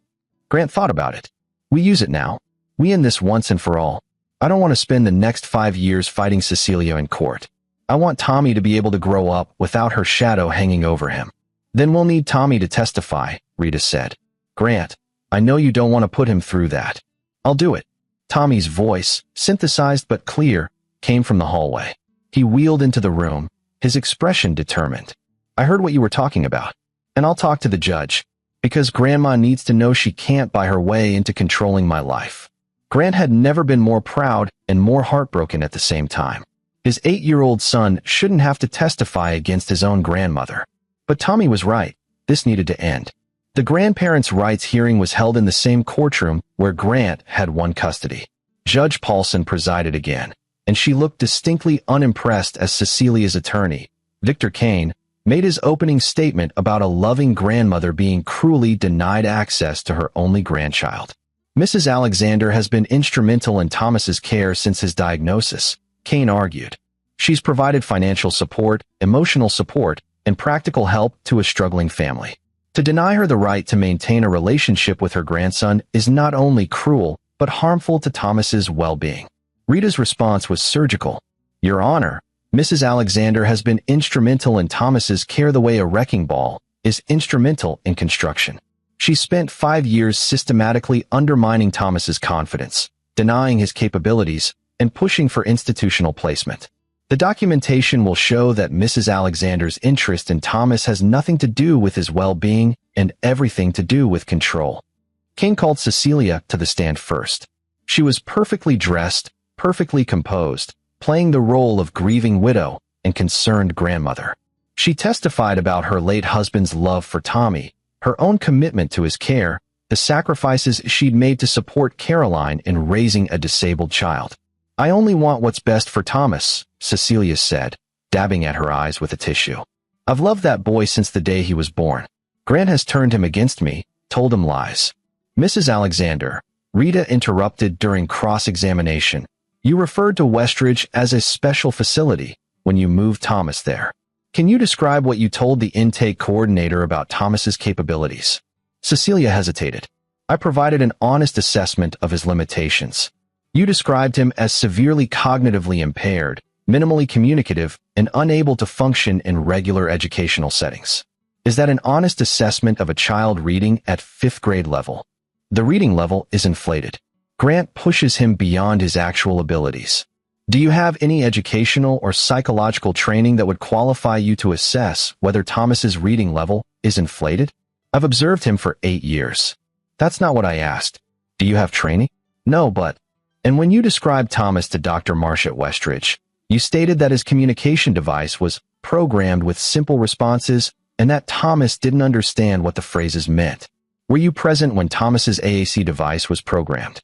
Grant thought about it. We use it now. We end this once and for all. I don't want to spend the next 5 years fighting Cecilia in court. I want Tommy to be able to grow up without her shadow hanging over him. Then we'll need Tommy to testify, Rita said. Grant, I know you don't want to put him through that. I'll do it. Tommy's voice, synthesized but clear, came from the hallway. He wheeled into the room, his expression determined. I heard what you were talking about, and I'll talk to the judge, because Grandma needs to know she can't buy her way into controlling my life. Grant had never been more proud and more heartbroken at the same time. His 8-year-old son shouldn't have to testify against his own grandmother. But Tommy was right. This needed to end. The grandparents' rights hearing was held in the same courtroom where Grant had won custody. Judge Paulson presided again, and she looked distinctly unimpressed as Cecilia's attorney, Victor Kane, made his opening statement about a loving grandmother being cruelly denied access to her only grandchild. Mrs. Alexander has been instrumental in Thomas's care since his diagnosis, Kane argued. She's provided financial support, emotional support, and practical help to a struggling family. To deny her the right to maintain a relationship with her grandson is not only cruel, but harmful to Thomas's well-being. Rita's response was surgical. Your Honor, Mrs. Alexander has been instrumental in Thomas's care the way a wrecking ball is instrumental in construction. She spent 5 years systematically undermining Thomas's confidence, denying his capabilities, and pushing for institutional placement. The documentation will show that Mrs. Alexander's interest in Thomas has nothing to do with his well-being and everything to do with control. King called Cecilia to the stand first. She was perfectly dressed, perfectly composed, playing the role of grieving widow and concerned grandmother. She testified about her late husband's love for Tommy, her own commitment to his care, the sacrifices she'd made to support Caroline in raising a disabled child. I only want what's best for Thomas, Cecilia said, dabbing at her eyes with a tissue. I've loved that boy since the day he was born. Grant has turned him against me, told him lies. Mrs. Alexander, Rita interrupted during cross-examination. You referred to Westridge as a special facility when you moved Thomas there. Can you describe what you told the intake coordinator about Thomas's capabilities? Cecilia hesitated. I provided an honest assessment of his limitations. You described him as severely cognitively impaired, minimally communicative, and unable to function in regular educational settings. Is that an honest assessment of a child reading at 5th grade level? The reading level is inflated. Grant pushes him beyond his actual abilities. Do you have any educational or psychological training that would qualify you to assess whether Thomas's reading level is inflated? I've observed him for 8 years. That's not what I asked. Do you have training? No, but... And when you described Thomas to Dr. Marsh at Westridge, you stated that his communication device was programmed with simple responses and that Thomas didn't understand what the phrases meant. Were you present when Thomas's AAC device was programmed?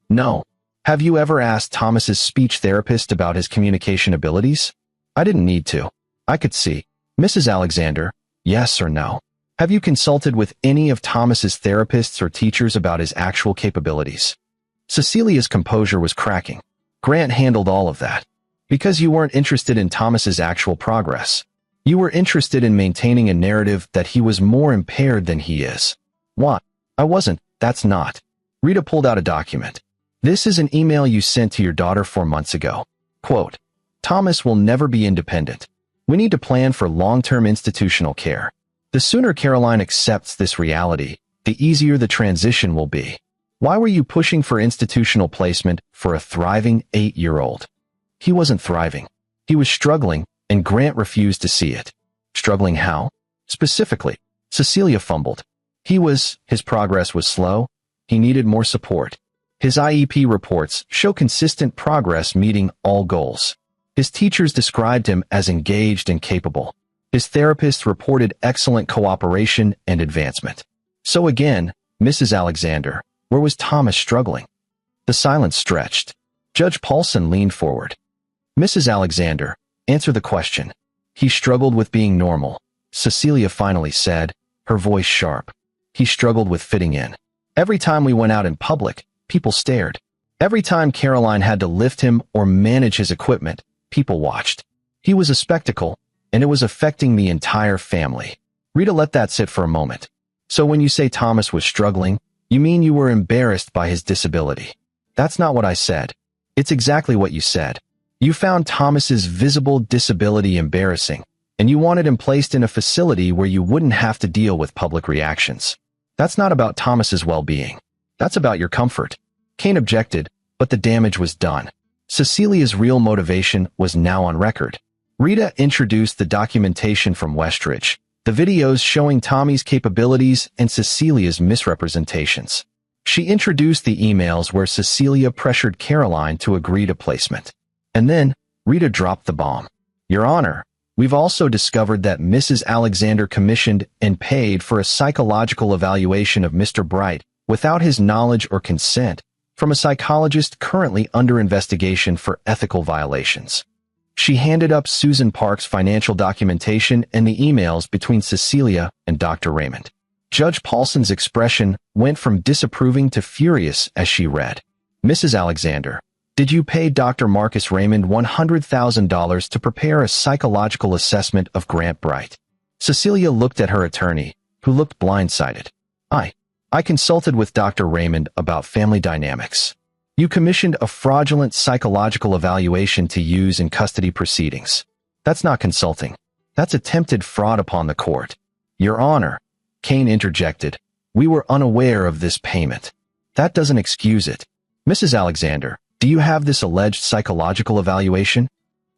No. Have you ever asked Thomas's speech therapist about his communication abilities? I didn't need to. I could see. Mrs. Alexander, yes or no? Have you consulted with any of Thomas's therapists or teachers about his actual capabilities? Cecilia's composure was cracking. Grant handled all of that. Because you weren't interested in Thomas's actual progress. You were interested in maintaining a narrative that he was more impaired than he is. What? I wasn't, that's not. Rita pulled out a document. This is an email you sent to your daughter 4 months ago. Quote, Thomas will never be independent. We need to plan for long-term institutional care. The sooner Caroline accepts this reality, the easier the transition will be. Why were you pushing for institutional placement for a thriving 8-year-old? He wasn't thriving. He was struggling, and Grant refused to see it. Struggling how? Specifically, Cecilia fumbled. His progress was slow. He needed more support. His IEP reports show consistent progress meeting all goals. His teachers described him as engaged and capable. His therapist reported excellent cooperation and advancement. So again, Mrs. Alexander, where was Thomas struggling? The silence stretched. Judge Paulson leaned forward. Mrs. Alexander, answer the question. He struggled with being normal, Cecilia finally said, her voice sharp. He struggled with fitting in. Every time we went out in public, people stared. Every time Caroline had to lift him or manage his equipment, people watched. He was a spectacle, and it was affecting the entire family. Rita let that sit for a moment. So when you say Thomas was struggling, you mean you were embarrassed by his disability? That's not what I said. It's exactly what you said. You found Thomas's visible disability embarrassing, and you wanted him placed in a facility where you wouldn't have to deal with public reactions. That's not about Thomas's well-being. That's about your comfort. Kane objected, but the damage was done. Cecilia's real motivation was now on record. Rita introduced the documentation from Westridge, the videos showing Tommy's capabilities and Cecilia's misrepresentations. She introduced the emails where Cecilia pressured Caroline to agree to placement. And then, Rita dropped the bomb. Your Honor, we've also discovered that Mrs. Alexander commissioned and paid for a psychological evaluation of Mr. Bright without his knowledge or consent from a psychologist currently under investigation for ethical violations. She handed up Susan Park's financial documentation and the emails between Cecilia and Dr. Raymond. Judge Paulson's expression went from disapproving to furious as she read. Mrs. Alexander, did you pay Dr. Marcus Raymond $100,000 to prepare a psychological assessment of Grant Bright? Cecilia looked at her attorney, who looked blindsided. I consulted with Dr. Raymond about family dynamics. You commissioned a fraudulent psychological evaluation to use in custody proceedings. That's not consulting. That's attempted fraud upon the court. Your Honor, Kane interjected, we were unaware of this payment. That doesn't excuse it. Mrs. Alexander, do you have this alleged psychological evaluation?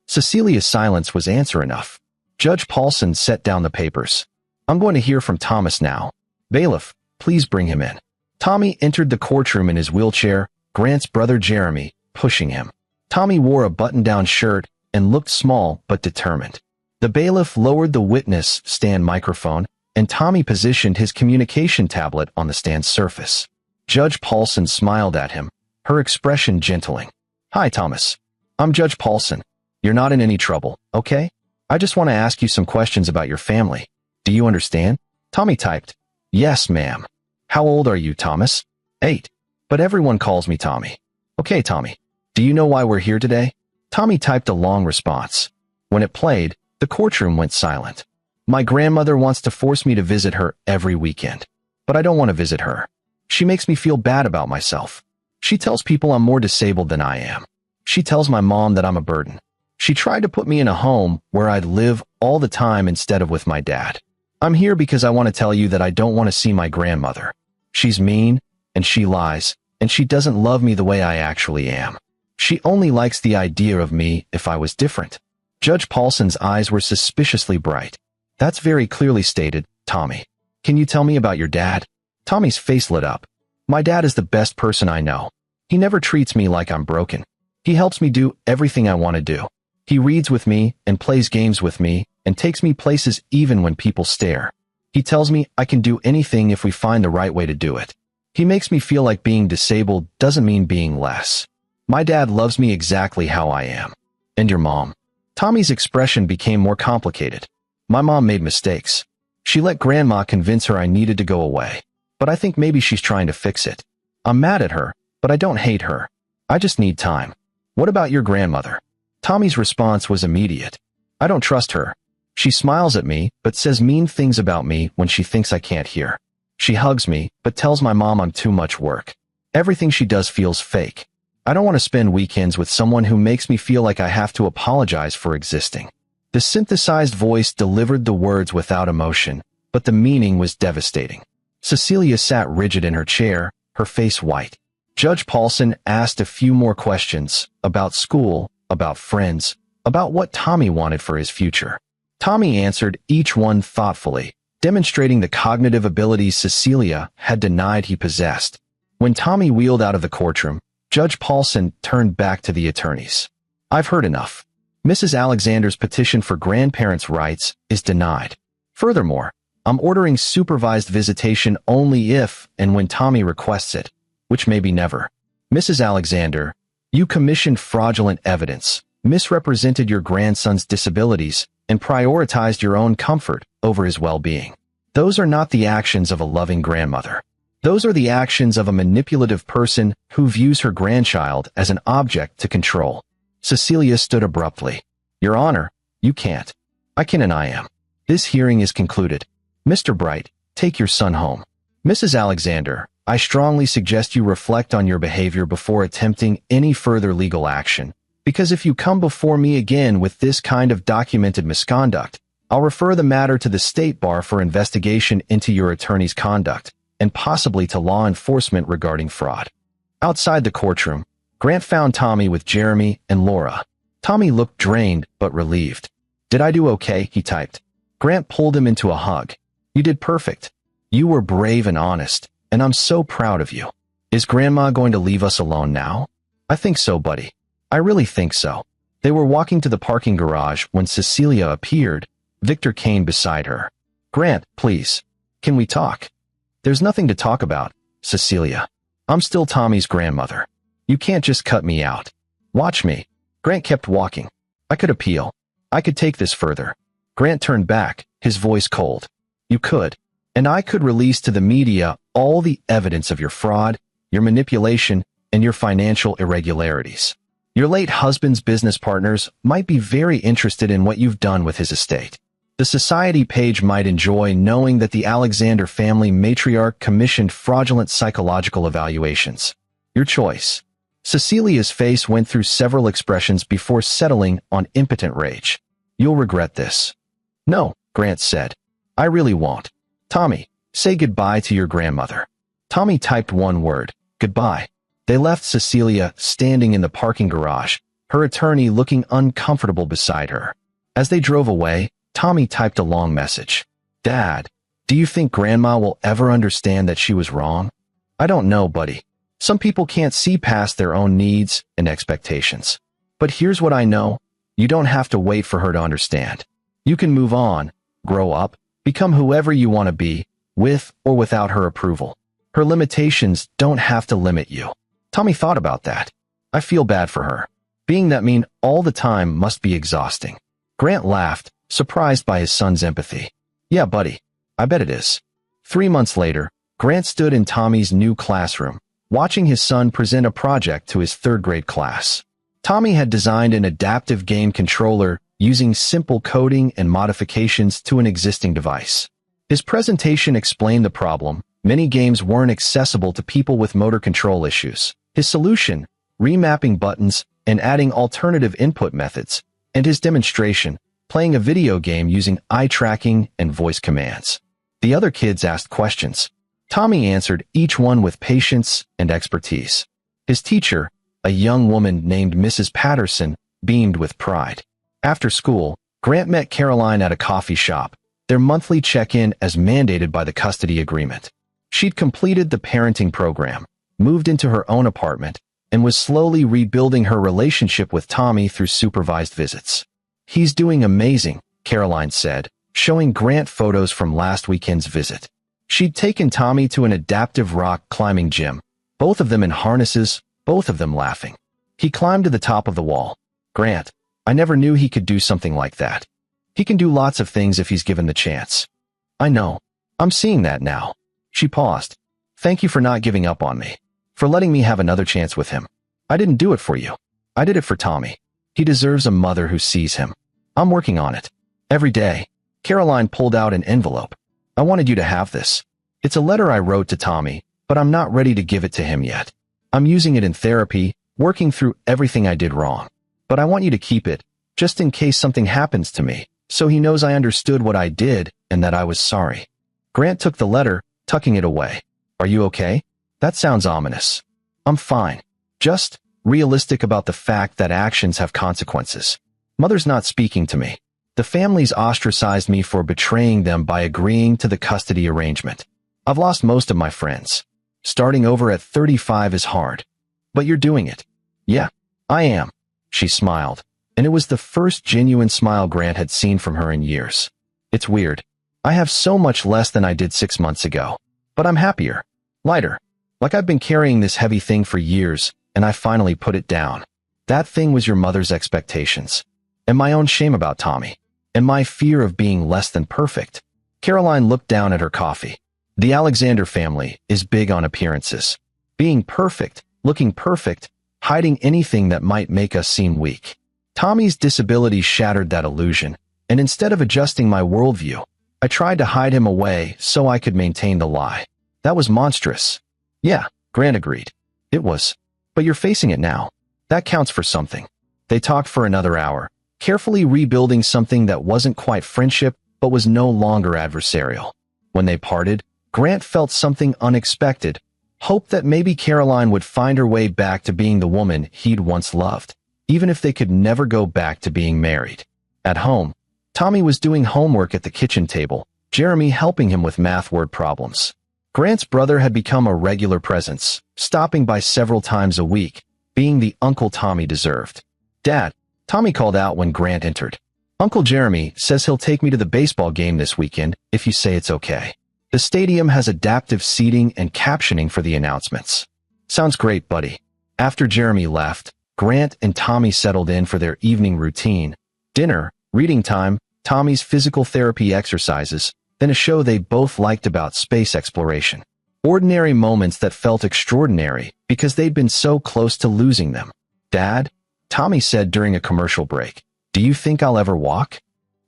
Cecilia's silence was answer enough. Judge Paulson set down the papers. I'm going to hear from Thomas now. Bailiff, please bring him in. Tommy entered the courtroom in his wheelchair, Grant's brother Jeremy, pushing him. Tommy wore a button-down shirt and looked small but determined. The bailiff lowered the witness stand microphone, and Tommy positioned his communication tablet on the stand's surface. Judge Paulson smiled at him, her expression gentling. Hi, Thomas. I'm Judge Paulson. You're not in any trouble, okay? I just want to ask you some questions about your family. Do you understand? Tommy typed. Yes, ma'am. How old are you, Thomas? 8. But everyone calls me Tommy. Okay, Tommy. Do you know why we're here today? Tommy typed a long response. When it played, the courtroom went silent. My grandmother wants to force me to visit her every weekend. But I don't want to visit her. She makes me feel bad about myself. She tells people I'm more disabled than I am. She tells my mom that I'm a burden. She tried to put me in a home where I'd live all the time instead of with my dad. I'm here because I want to tell you that I don't want to see my grandmother. She's mean, and she lies, and she doesn't love me the way I actually am. She only likes the idea of me if I was different. Judge Paulson's eyes were suspiciously bright. That's very clearly stated, Tommy. Can you tell me about your dad? Tommy's face lit up. My dad is the best person I know. He never treats me like I'm broken. He helps me do everything I want to do. He reads with me and plays games with me and takes me places even when people stare. He tells me I can do anything if we find the right way to do it. He makes me feel like being disabled doesn't mean being less. My dad loves me exactly how I am. And your mom? Tommy's expression became more complicated. My mom made mistakes. She let Grandma convince her I needed to go away. But I think maybe she's trying to fix it. I'm mad at her, but I don't hate her. I just need time. What about your grandmother? Tommy's response was immediate. I don't trust her. She smiles at me, but says mean things about me when she thinks I can't hear. She hugs me, but tells my mom I'm too much work. Everything she does feels fake. I don't want to spend weekends with someone who makes me feel like I have to apologize for existing. The synthesized voice delivered the words without emotion, but the meaning was devastating. Cecilia sat rigid in her chair, her face white. Judge Paulson asked a few more questions about school, about friends, about what Tommy wanted for his future. Tommy answered each one thoughtfully, demonstrating the cognitive abilities Cecilia had denied he possessed. When Tommy wheeled out of the courtroom, Judge Paulson turned back to the attorneys. I've heard enough. Mrs. Alexander's petition for grandparents' rights is denied. Furthermore, I'm ordering supervised visitation only if and when Tommy requests it, which may be never. Mrs. Alexander, you commissioned fraudulent evidence, misrepresented your grandson's disabilities, and prioritized your own comfort over his well-being. Those are not the actions of a loving grandmother. Those are the actions of a manipulative person who views her grandchild as an object to control. Cecilia stood abruptly. Your Honor, you can't. I can and I am. This hearing is concluded. Mr. Bright, take your son home. Mrs. Alexander, I strongly suggest you reflect on your behavior before attempting any further legal action, because if you come before me again with this kind of documented misconduct, I'll refer the matter to the State Bar for investigation into your attorney's conduct, and possibly to law enforcement regarding fraud. Outside the courtroom, Grant found Tommy with Jeremy and Laura. Tommy looked drained but relieved. Did I do okay? He typed. Grant pulled him into a hug. You did perfect. You were brave and honest, and I'm so proud of you. Is Grandma going to leave us alone now? I think so, buddy. I really think so. They were walking to the parking garage when Cecilia appeared, Victor Kane beside her. Grant, please. Can we talk? There's nothing to talk about, Cecilia. I'm still Tommy's grandmother. You can't just cut me out. Watch me. Grant kept walking. I could appeal. I could take this further. Grant turned back, his voice cold. You could. And I could release to the media all the evidence of your fraud, your manipulation, and your financial irregularities. Your late husband's business partners might be very interested in what you've done with his estate. The society page might enjoy knowing that the Alexander family matriarch commissioned fraudulent psychological evaluations. Your choice. Cecilia's face went through several expressions before settling on impotent rage. You'll regret this. No, Grant said. I really won't. Tommy, say goodbye to your grandmother. Tommy typed one word, goodbye. They left Cecilia standing in the parking garage, her attorney looking uncomfortable beside her. As they drove away, Tommy typed a long message. Dad, do you think Grandma will ever understand that she was wrong? I don't know, buddy. Some people can't see past their own needs and expectations. But here's what I know. You don't have to wait for her to understand. You can move on, grow up, become whoever you want to be, with or without her approval. Her limitations don't have to limit you. Tommy thought about that. I feel bad for her. Being that mean all the time must be exhausting. Grant laughed, surprised by his son's empathy. Yeah, buddy. I bet it is. 3 months later, Grant stood in Tommy's new classroom, watching his son present a project to his third-grade class. Tommy had designed an adaptive game controller using simple coding and modifications to an existing device. His presentation explained the problem. Many games weren't accessible to people with motor control issues. His solution, remapping buttons and adding alternative input methods, and his demonstration, playing a video game using eye tracking and voice commands. The other kids asked questions. Tommy answered each one with patience and expertise. His teacher, a young woman named Mrs. Patterson, beamed with pride. After school, Grant met Caroline at a coffee shop, their monthly check-in as mandated by the custody agreement. She'd completed the parenting program, moved into her own apartment, and was slowly rebuilding her relationship with Tommy through supervised visits. He's doing amazing, Caroline said, showing Grant photos from last weekend's visit. She'd taken Tommy to an adaptive rock climbing gym, both of them in harnesses, both of them laughing. He climbed to the top of the wall. Grant, I never knew he could do something like that. He can do lots of things if he's given the chance. I know. I'm seeing that now. She paused. Thank you for not giving up on me. For letting me have another chance with him. I didn't do it for you. I did it for Tommy. He deserves a mother who sees him. I'm working on it. Every day. Caroline pulled out an envelope. I wanted you to have this. It's a letter I wrote to Tommy, but I'm not ready to give it to him yet. I'm using it in therapy, working through everything I did wrong. But I want you to keep it, just in case something happens to me, so he knows I understood what I did and that I was sorry." Grant took the letter, tucking it away. "Are you okay?" "That sounds ominous." "I'm fine. Just realistic about the fact that actions have consequences. Mother's not speaking to me. The family's ostracized me for betraying them by agreeing to the custody arrangement. I've lost most of my friends. Starting over at 35 is hard. But you're doing it." "Yeah, I am." She smiled, and it was the first genuine smile Grant had seen from her in years. "It's weird. I have so much less than I did 6 months ago. But I'm happier. Lighter. Like I've been carrying this heavy thing for years, and I finally put it down. That thing was your mother's expectations. And my own shame about Tommy. And my fear of being less than perfect." Caroline looked down at her coffee. "The Alexander family is big on appearances. Being perfect, looking perfect, hiding anything that might make us seem weak. Tommy's disability shattered that illusion, and instead of adjusting my worldview, I tried to hide him away so I could maintain the lie. That was monstrous." "Yeah," Grant agreed. "It was. But you're facing it now. That counts for something." They talked for another hour, carefully rebuilding something that wasn't quite friendship but was no longer adversarial. When they parted, Grant felt something unexpected, hope that maybe Caroline would find her way back to being the woman he'd once loved, even if they could never go back to being married. At home, Tommy was doing homework at the kitchen table, Jeremy helping him with math word problems. Grant's brother had become a regular presence, stopping by several times a week, being the uncle Tommy deserved. "Dad," Tommy called out when Grant entered. "Uncle Jeremy says he'll take me to the baseball game this weekend if you say it's okay. The stadium has adaptive seating and captioning for the announcements." "Sounds great, buddy." After Jeremy left, Grant and Tommy settled in for their evening routine. Dinner, reading time, Tommy's physical therapy exercises, then a show they both liked about space exploration. Ordinary moments that felt extraordinary because they'd been so close to losing them. "Dad," Tommy said during a commercial break, "do you think I'll ever walk?"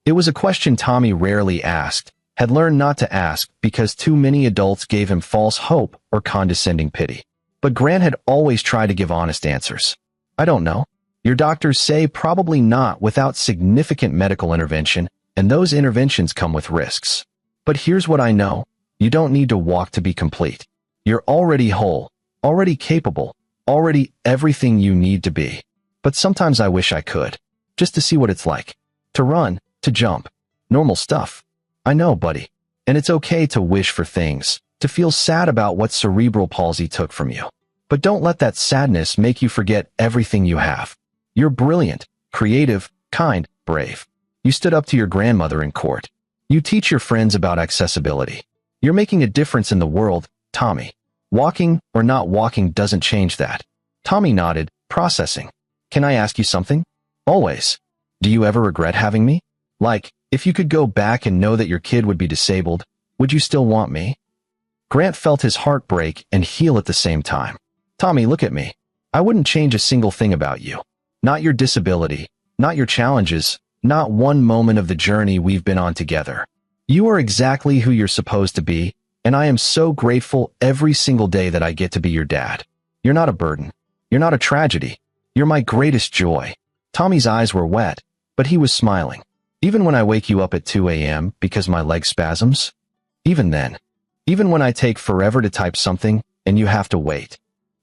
It was a question Tommy rarely asked, had learned not to ask because too many adults gave him false hope or condescending pity. But Grant had always tried to give honest answers. "I don't know. Your doctors say probably not without significant medical intervention, and those interventions come with risks. But here's what I know. You don't need to walk to be complete. You're already whole, already capable, already everything you need to be. But sometimes I wish I could, just to see what it's like. To run, to jump. Normal stuff. I know, buddy. And it's okay to wish for things, to feel sad about what cerebral palsy took from you. But don't let that sadness make you forget everything you have. You're brilliant, creative, kind, brave. You stood up to your grandmother in court. You teach your friends about accessibility. You're making a difference in the world, Tommy. Walking or not walking doesn't change that." Tommy nodded, processing. "Can I ask you something?" "Always." "Do you ever regret having me? Like, if you could go back and know that your kid would be disabled, would you still want me?" Grant felt his heart break and heal at the same time. "Tommy, look at me. I wouldn't change a single thing about you. Not your disability, not your challenges, not one moment of the journey we've been on together. You are exactly who you're supposed to be, and I am so grateful every single day that I get to be your dad. You're not a burden. You're not a tragedy. You're my greatest joy." Tommy's eyes were wet, but he was smiling. "Even when I wake you up at 2 a.m. because my leg spasms? Even then. Even when I take forever to type something and you have to wait.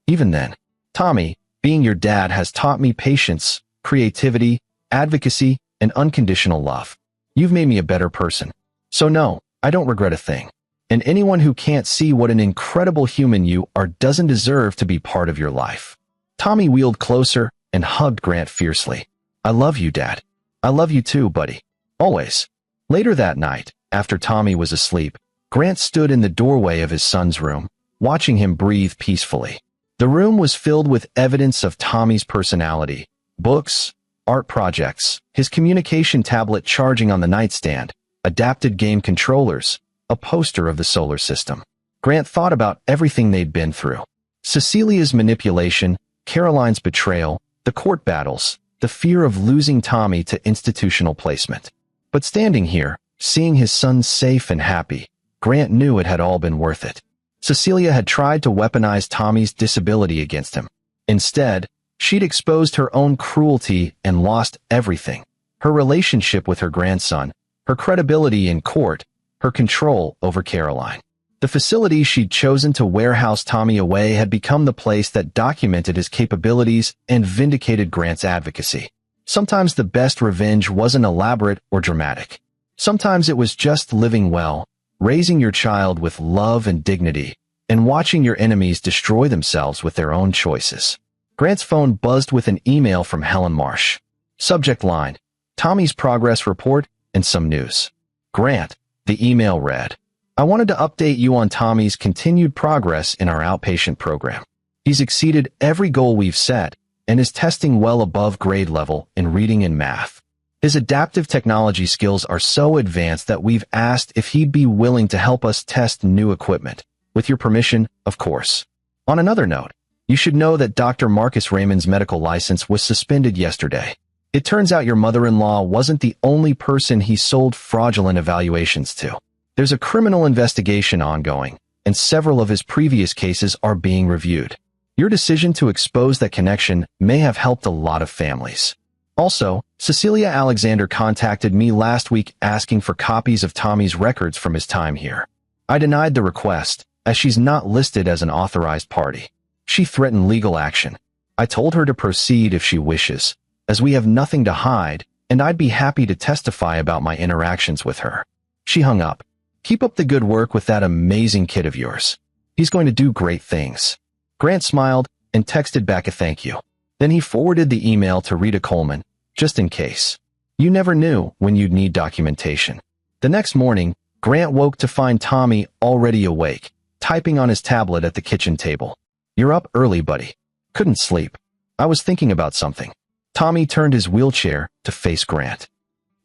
Even then. Tommy, being your dad has taught me patience, creativity, advocacy, and unconditional love. You've made me a better person. So no, I don't regret a thing. And anyone who can't see what an incredible human you are doesn't deserve to be part of your life." Tommy wheeled closer and hugged Grant fiercely. "I love you, Dad. I love you too, buddy. Always." Later that night, after Tommy was asleep, Grant stood in the doorway of his son's room, watching him breathe peacefully. The room was filled with evidence of Tommy's personality: books, art projects, his communication tablet charging on the nightstand, adapted game controllers, a poster of the solar system. Grant thought about everything they'd been through. Cecilia's manipulation, Caroline's betrayal, the court battles, the fear of losing Tommy to institutional placement. But standing here, seeing his son safe and happy, Grant knew it had all been worth it. Cecilia had tried to weaponize Tommy's disability against him. Instead, she'd exposed her own cruelty and lost everything: her relationship with her grandson, her credibility in court, her control over Caroline. The facility she'd chosen to warehouse Tommy away had become the place that documented his capabilities and vindicated Grant's advocacy. Sometimes the best revenge wasn't elaborate or dramatic. Sometimes it was just living well, raising your child with love and dignity, and watching your enemies destroy themselves with their own choices. Grant's phone buzzed with an email from Helen Marsh. Subject line: Tommy's progress report and some news. Grant, the email read, I wanted to update you on Tommy's continued progress in our outpatient program. He's exceeded every goal we've set and is testing well above grade level in reading and math. His adaptive technology skills are so advanced that we've asked if he'd be willing to help us test new equipment. With your permission, of course. On another note, you should know that Dr. Marcus Raymond's medical license was suspended yesterday. It turns out your mother-in-law wasn't the only person he sold fraudulent evaluations to. There's a criminal investigation ongoing, and several of his previous cases are being reviewed. Your decision to expose that connection may have helped a lot of families. Also, Cecilia Alexander contacted me last week asking for copies of Tommy's records from his time here. I denied the request, as she's not listed as an authorized party. She threatened legal action. I told her to proceed if she wishes, as we have nothing to hide, and I'd be happy to testify about my interactions with her. She hung up. Keep up the good work with that amazing kid of yours. He's going to do great things. Grant smiled and texted back a thank you. Then he forwarded the email to Rita Coleman, just in case. You never knew when you'd need documentation. The next morning, Grant woke to find Tommy already awake, typing on his tablet at the kitchen table. You're up early, buddy. Couldn't sleep. I was thinking about something. Tommy turned his wheelchair to face Grant.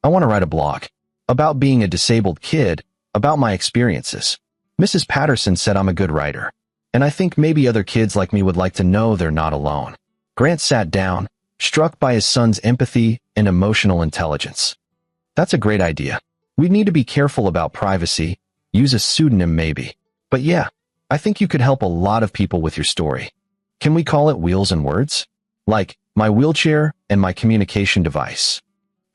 I want to write a blog. About being a disabled kid, about my experiences. Mrs. Patterson said I'm a good writer. And I think maybe other kids like me would like to know they're not alone. Grant sat down, struck by his son's empathy and emotional intelligence. That's a great idea. We'd need to be careful about privacy, use a pseudonym maybe. But yeah, I think you could help a lot of people with your story. Can we call it Wheels and Words? Like, my wheelchair and my communication device.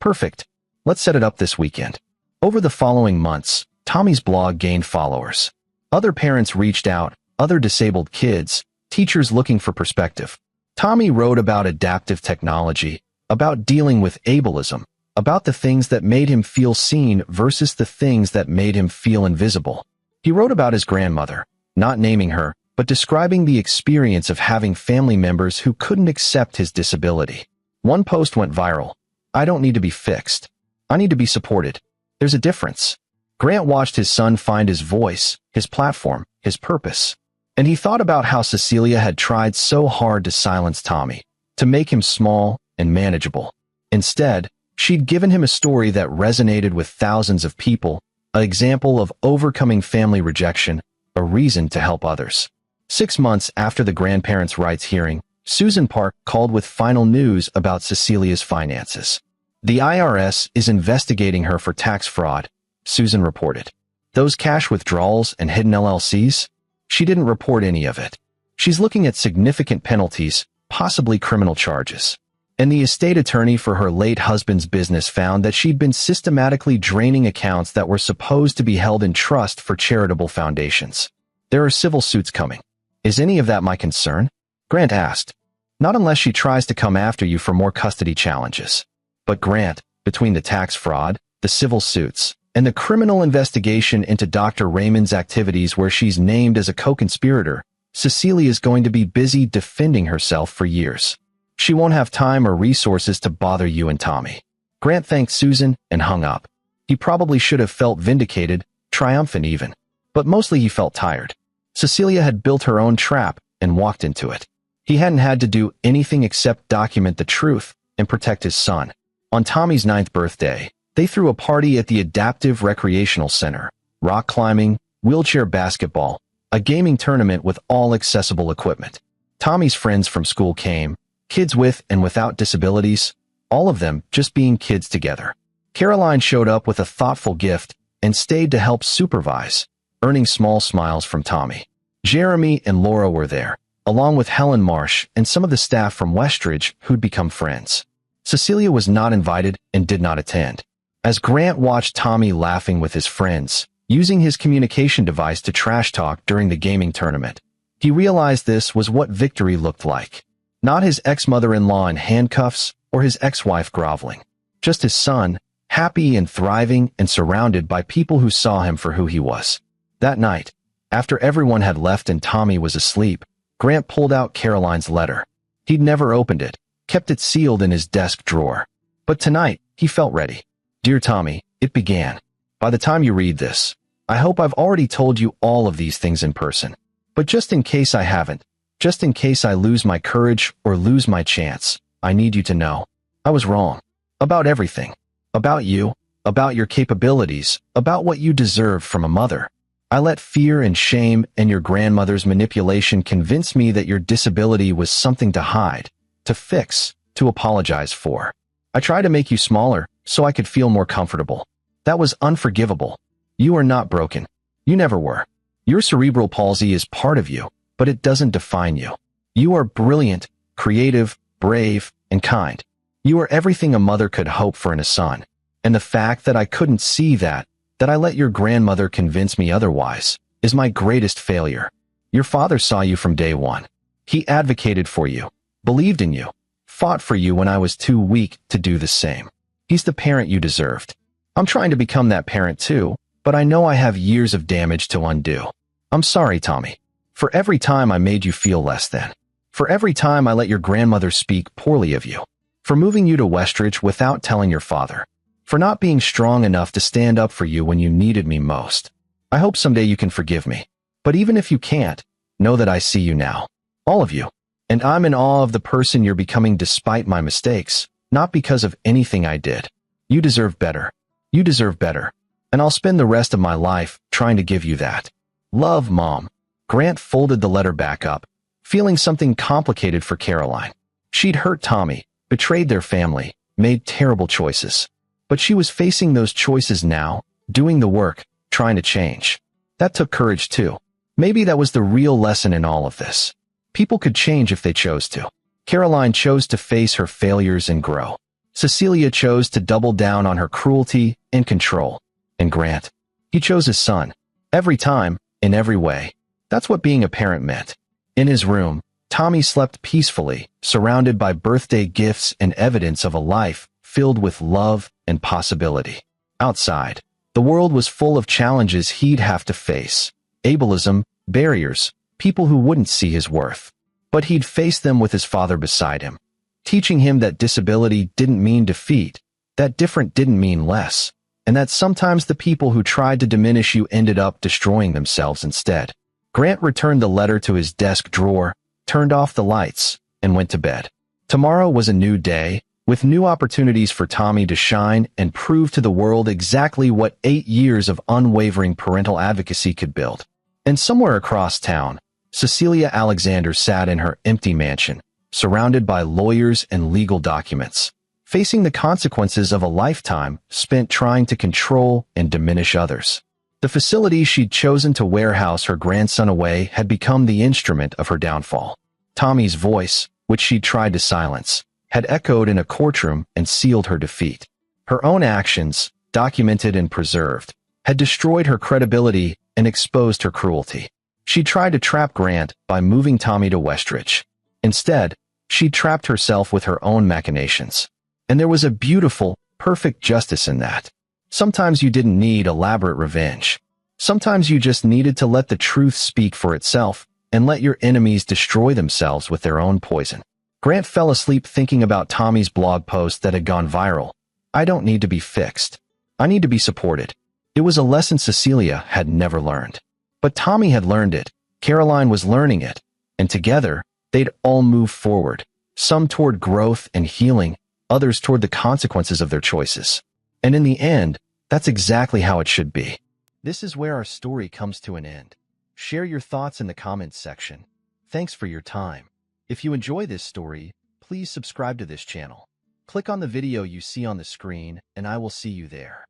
Perfect. Let's set it up this weekend. Over the following months, Tommy's blog gained followers. Other parents reached out, other disabled kids, teachers looking for perspective. Tommy wrote about adaptive technology, about dealing with ableism, about the things that made him feel seen versus the things that made him feel invisible. He wrote about his grandmother, not naming her, but describing the experience of having family members who couldn't accept his disability. One post went viral. I don't need to be fixed. I need to be supported. There's a difference. Grant watched his son find his voice, his platform, his purpose. And he thought about how Cecilia had tried so hard to silence Tommy, to make him small and manageable. Instead, she'd given him a story that resonated with thousands of people, an example of overcoming family rejection, a reason to help others. 6 months after the grandparents' rights hearing, Susan Park called with final news about Cecilia's finances. The IRS is investigating her for tax fraud, Susan reported. Those cash withdrawals and hidden LLCs? She didn't report any of it. She's looking at significant penalties, possibly criminal charges. And the estate attorney for her late husband's business found that she'd been systematically draining accounts that were supposed to be held in trust for charitable foundations. There are civil suits coming. Is any of that my concern? Grant asked. Not unless she tries to come after you for more custody challenges. But Grant, between the tax fraud, the civil suits, and the criminal investigation into Dr. Raymond's activities where she's named as a co-conspirator, Cecilia is going to be busy defending herself for years. She won't have time or resources to bother you and Tommy. Grant thanked Susan and hung up. He probably should have felt vindicated, triumphant even. But mostly he felt tired. Cecilia had built her own trap and walked into it. He hadn't had to do anything except document the truth and protect his son. On Tommy's 9th birthday, they threw a party at the Adaptive Recreational Center, rock climbing, wheelchair basketball, a gaming tournament with all accessible equipment. Tommy's friends from school came, kids with and without disabilities, all of them just being kids together. Caroline showed up with a thoughtful gift and stayed to help supervise, earning small smiles from Tommy. Jeremy and Laura were there, along with Helen Marsh and some of the staff from Westridge who'd become friends. Cecilia was not invited and did not attend. As Grant watched Tommy laughing with his friends, using his communication device to trash talk during the gaming tournament, he realized this was what victory looked like. Not his ex-mother-in-law in handcuffs or his ex-wife groveling. Just his son, happy and thriving and surrounded by people who saw him for who he was. That night, after everyone had left and Tommy was asleep, Grant pulled out Caroline's letter. He'd never opened it, kept it sealed in his desk drawer. But tonight, he felt ready. Dear Tommy, it began. By the time you read this, I hope I've already told you all of these things in person. But just in case I haven't, just in case I lose my courage or lose my chance, I need you to know. I was wrong. About everything. About you, about your capabilities, about what you deserve from a mother. I let fear and shame and your grandmother's manipulation convince me that your disability was something to hide, to fix, to apologize for. I tried to make you smaller so I could feel more comfortable. That was unforgivable. You are not broken. You never were. Your cerebral palsy is part of you, but it doesn't define you. You are brilliant, creative, brave, and kind. You are everything a mother could hope for in a son. And the fact that I couldn't see that I let your grandmother convince me otherwise, is my greatest failure. Your father saw you from day one. He advocated for you, believed in you, fought for you when I was too weak to do the same. He's the parent you deserved. I'm trying to become that parent too, but I know I have years of damage to undo. I'm sorry, Tommy, for every time I made you feel less than. For every time I let your grandmother speak poorly of you. For moving you to Westridge without telling your father. For not being strong enough to stand up for you when you needed me most. I hope someday you can forgive me. But even if you can't, know that I see you now. All of you. And I'm in awe of the person you're becoming despite my mistakes, not because of anything I did. You deserve better. You deserve better. And I'll spend the rest of my life trying to give you that. Love, Mom. Grant folded the letter back up, feeling something complicated for Caroline. She'd hurt Tommy, betrayed their family, made terrible choices. But she was facing those choices now, doing the work, trying to change. That took courage too. Maybe that was the real lesson in all of this. People could change if they chose to. Caroline chose to face her failures and grow. Cecilia chose to double down on her cruelty and control. And Grant, he chose his son. Every time, in every way. That's what being a parent meant. In his room, Tommy slept peacefully, surrounded by birthday gifts and evidence of a life filled with love and possibility. Outside, the world was full of challenges he'd have to face. Ableism, barriers, people who wouldn't see his worth. But he'd face them with his father beside him, teaching him that disability didn't mean defeat, that different didn't mean less, and that sometimes the people who tried to diminish you ended up destroying themselves instead. Grant returned the letter to his desk drawer, turned off the lights, and went to bed. Tomorrow was a new day, with new opportunities for Tommy to shine and prove to the world exactly what 8 years of unwavering parental advocacy could build. And somewhere across town, Cecilia Alexander sat in her empty mansion, surrounded by lawyers and legal documents, facing the consequences of a lifetime spent trying to control and diminish others. The facility she'd chosen to warehouse her grandson away had become the instrument of her downfall. Tommy's voice, which she'd tried to silence, had echoed in a courtroom and sealed her defeat. Her own actions, documented and preserved, had destroyed her credibility and exposed her cruelty. She tried to trap Grant by moving Tommy to Westridge. Instead, she trapped herself with her own machinations. And there was a beautiful, perfect justice in that. Sometimes you didn't need elaborate revenge. Sometimes you just needed to let the truth speak for itself and let your enemies destroy themselves with their own poison. Grant fell asleep thinking about Tommy's blog post that had gone viral. I don't need to be fixed. I need to be supported. It was a lesson Cecilia had never learned. But Tommy had learned it. Caroline was learning it. And together, they'd all move forward. Some toward growth and healing, others toward the consequences of their choices. And in the end, that's exactly how it should be. This is where our story comes to an end. Share your thoughts in the comments section. Thanks for your time. If you enjoy this story, please subscribe to this channel. Click on the video you see on the screen, and I will see you there.